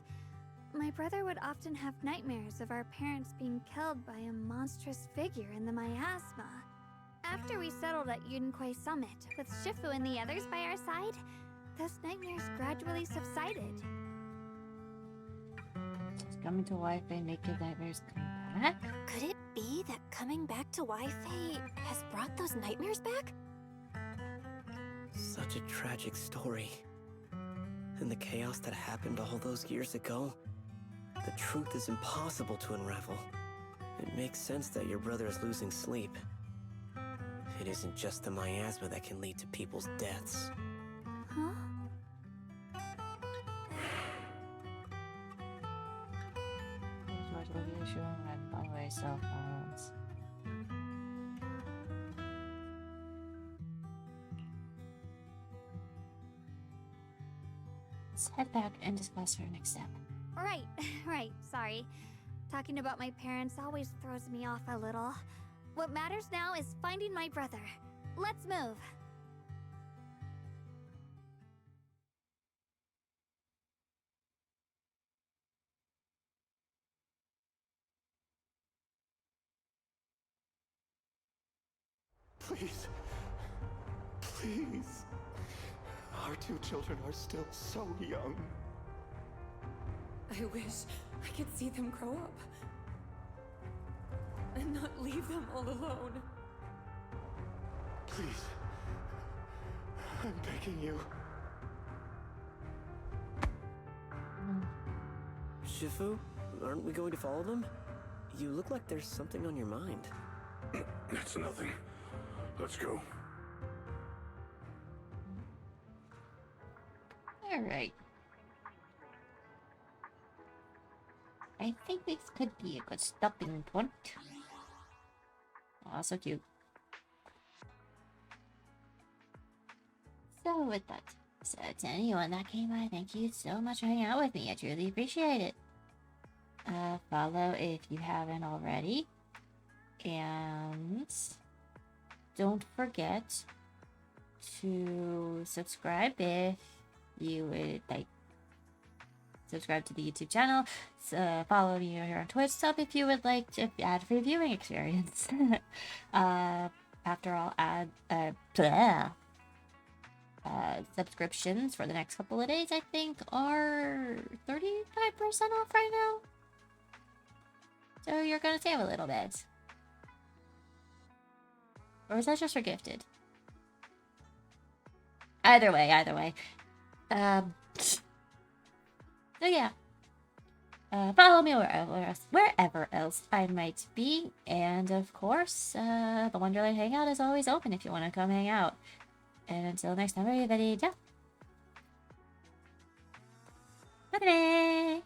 my brother would often have nightmares of our parents being killed by a monstrous figure in the miasma. After we settled at Yunquai Summit, with Shifu and the others by our side, those nightmares gradually subsided. Does coming to Wi-Fi make your nightmares come back? Could it be that coming back to Wi-Fi has brought those nightmares back? Such a tragic story. And the chaos that happened all those years ago, the truth is impossible to unravel. It makes sense that your brother is losing sleep. It isn't just the miasma that can lead to people's deaths. Huh? And by the way, cell phones. Let's head back and discuss our next step. Right, sorry. Talking about my parents always throws me off a little. What matters now is finding my brother. Let's move. Please. Please. Our two children are still so young. I wish I could see them grow up. And not leave them all alone. Please. I'm begging you. Shifu, aren't we going to follow them? You look like there's something on your mind. It's nothing. Let's go. Alright. I think this could be a good stopping point. Aw, so cute. So with that, so to anyone that came by, thank you so much for hanging out with me. I truly appreciate it. Follow if you haven't already. And don't forget to subscribe if you would like. Subscribe to the YouTube channel. Follow me here on Twitch. Sub if you would like to add free viewing experience. After all, add subscriptions for the next couple of days, I think, are 35% off right now. So you're gonna save a little bit. Or is that just for gifted? Either way. So yeah, follow me wherever else I might be, and of course, the Wonderland Hangout is always open if you want to come hang out. And until next time, everybody, ciao! Bye-bye!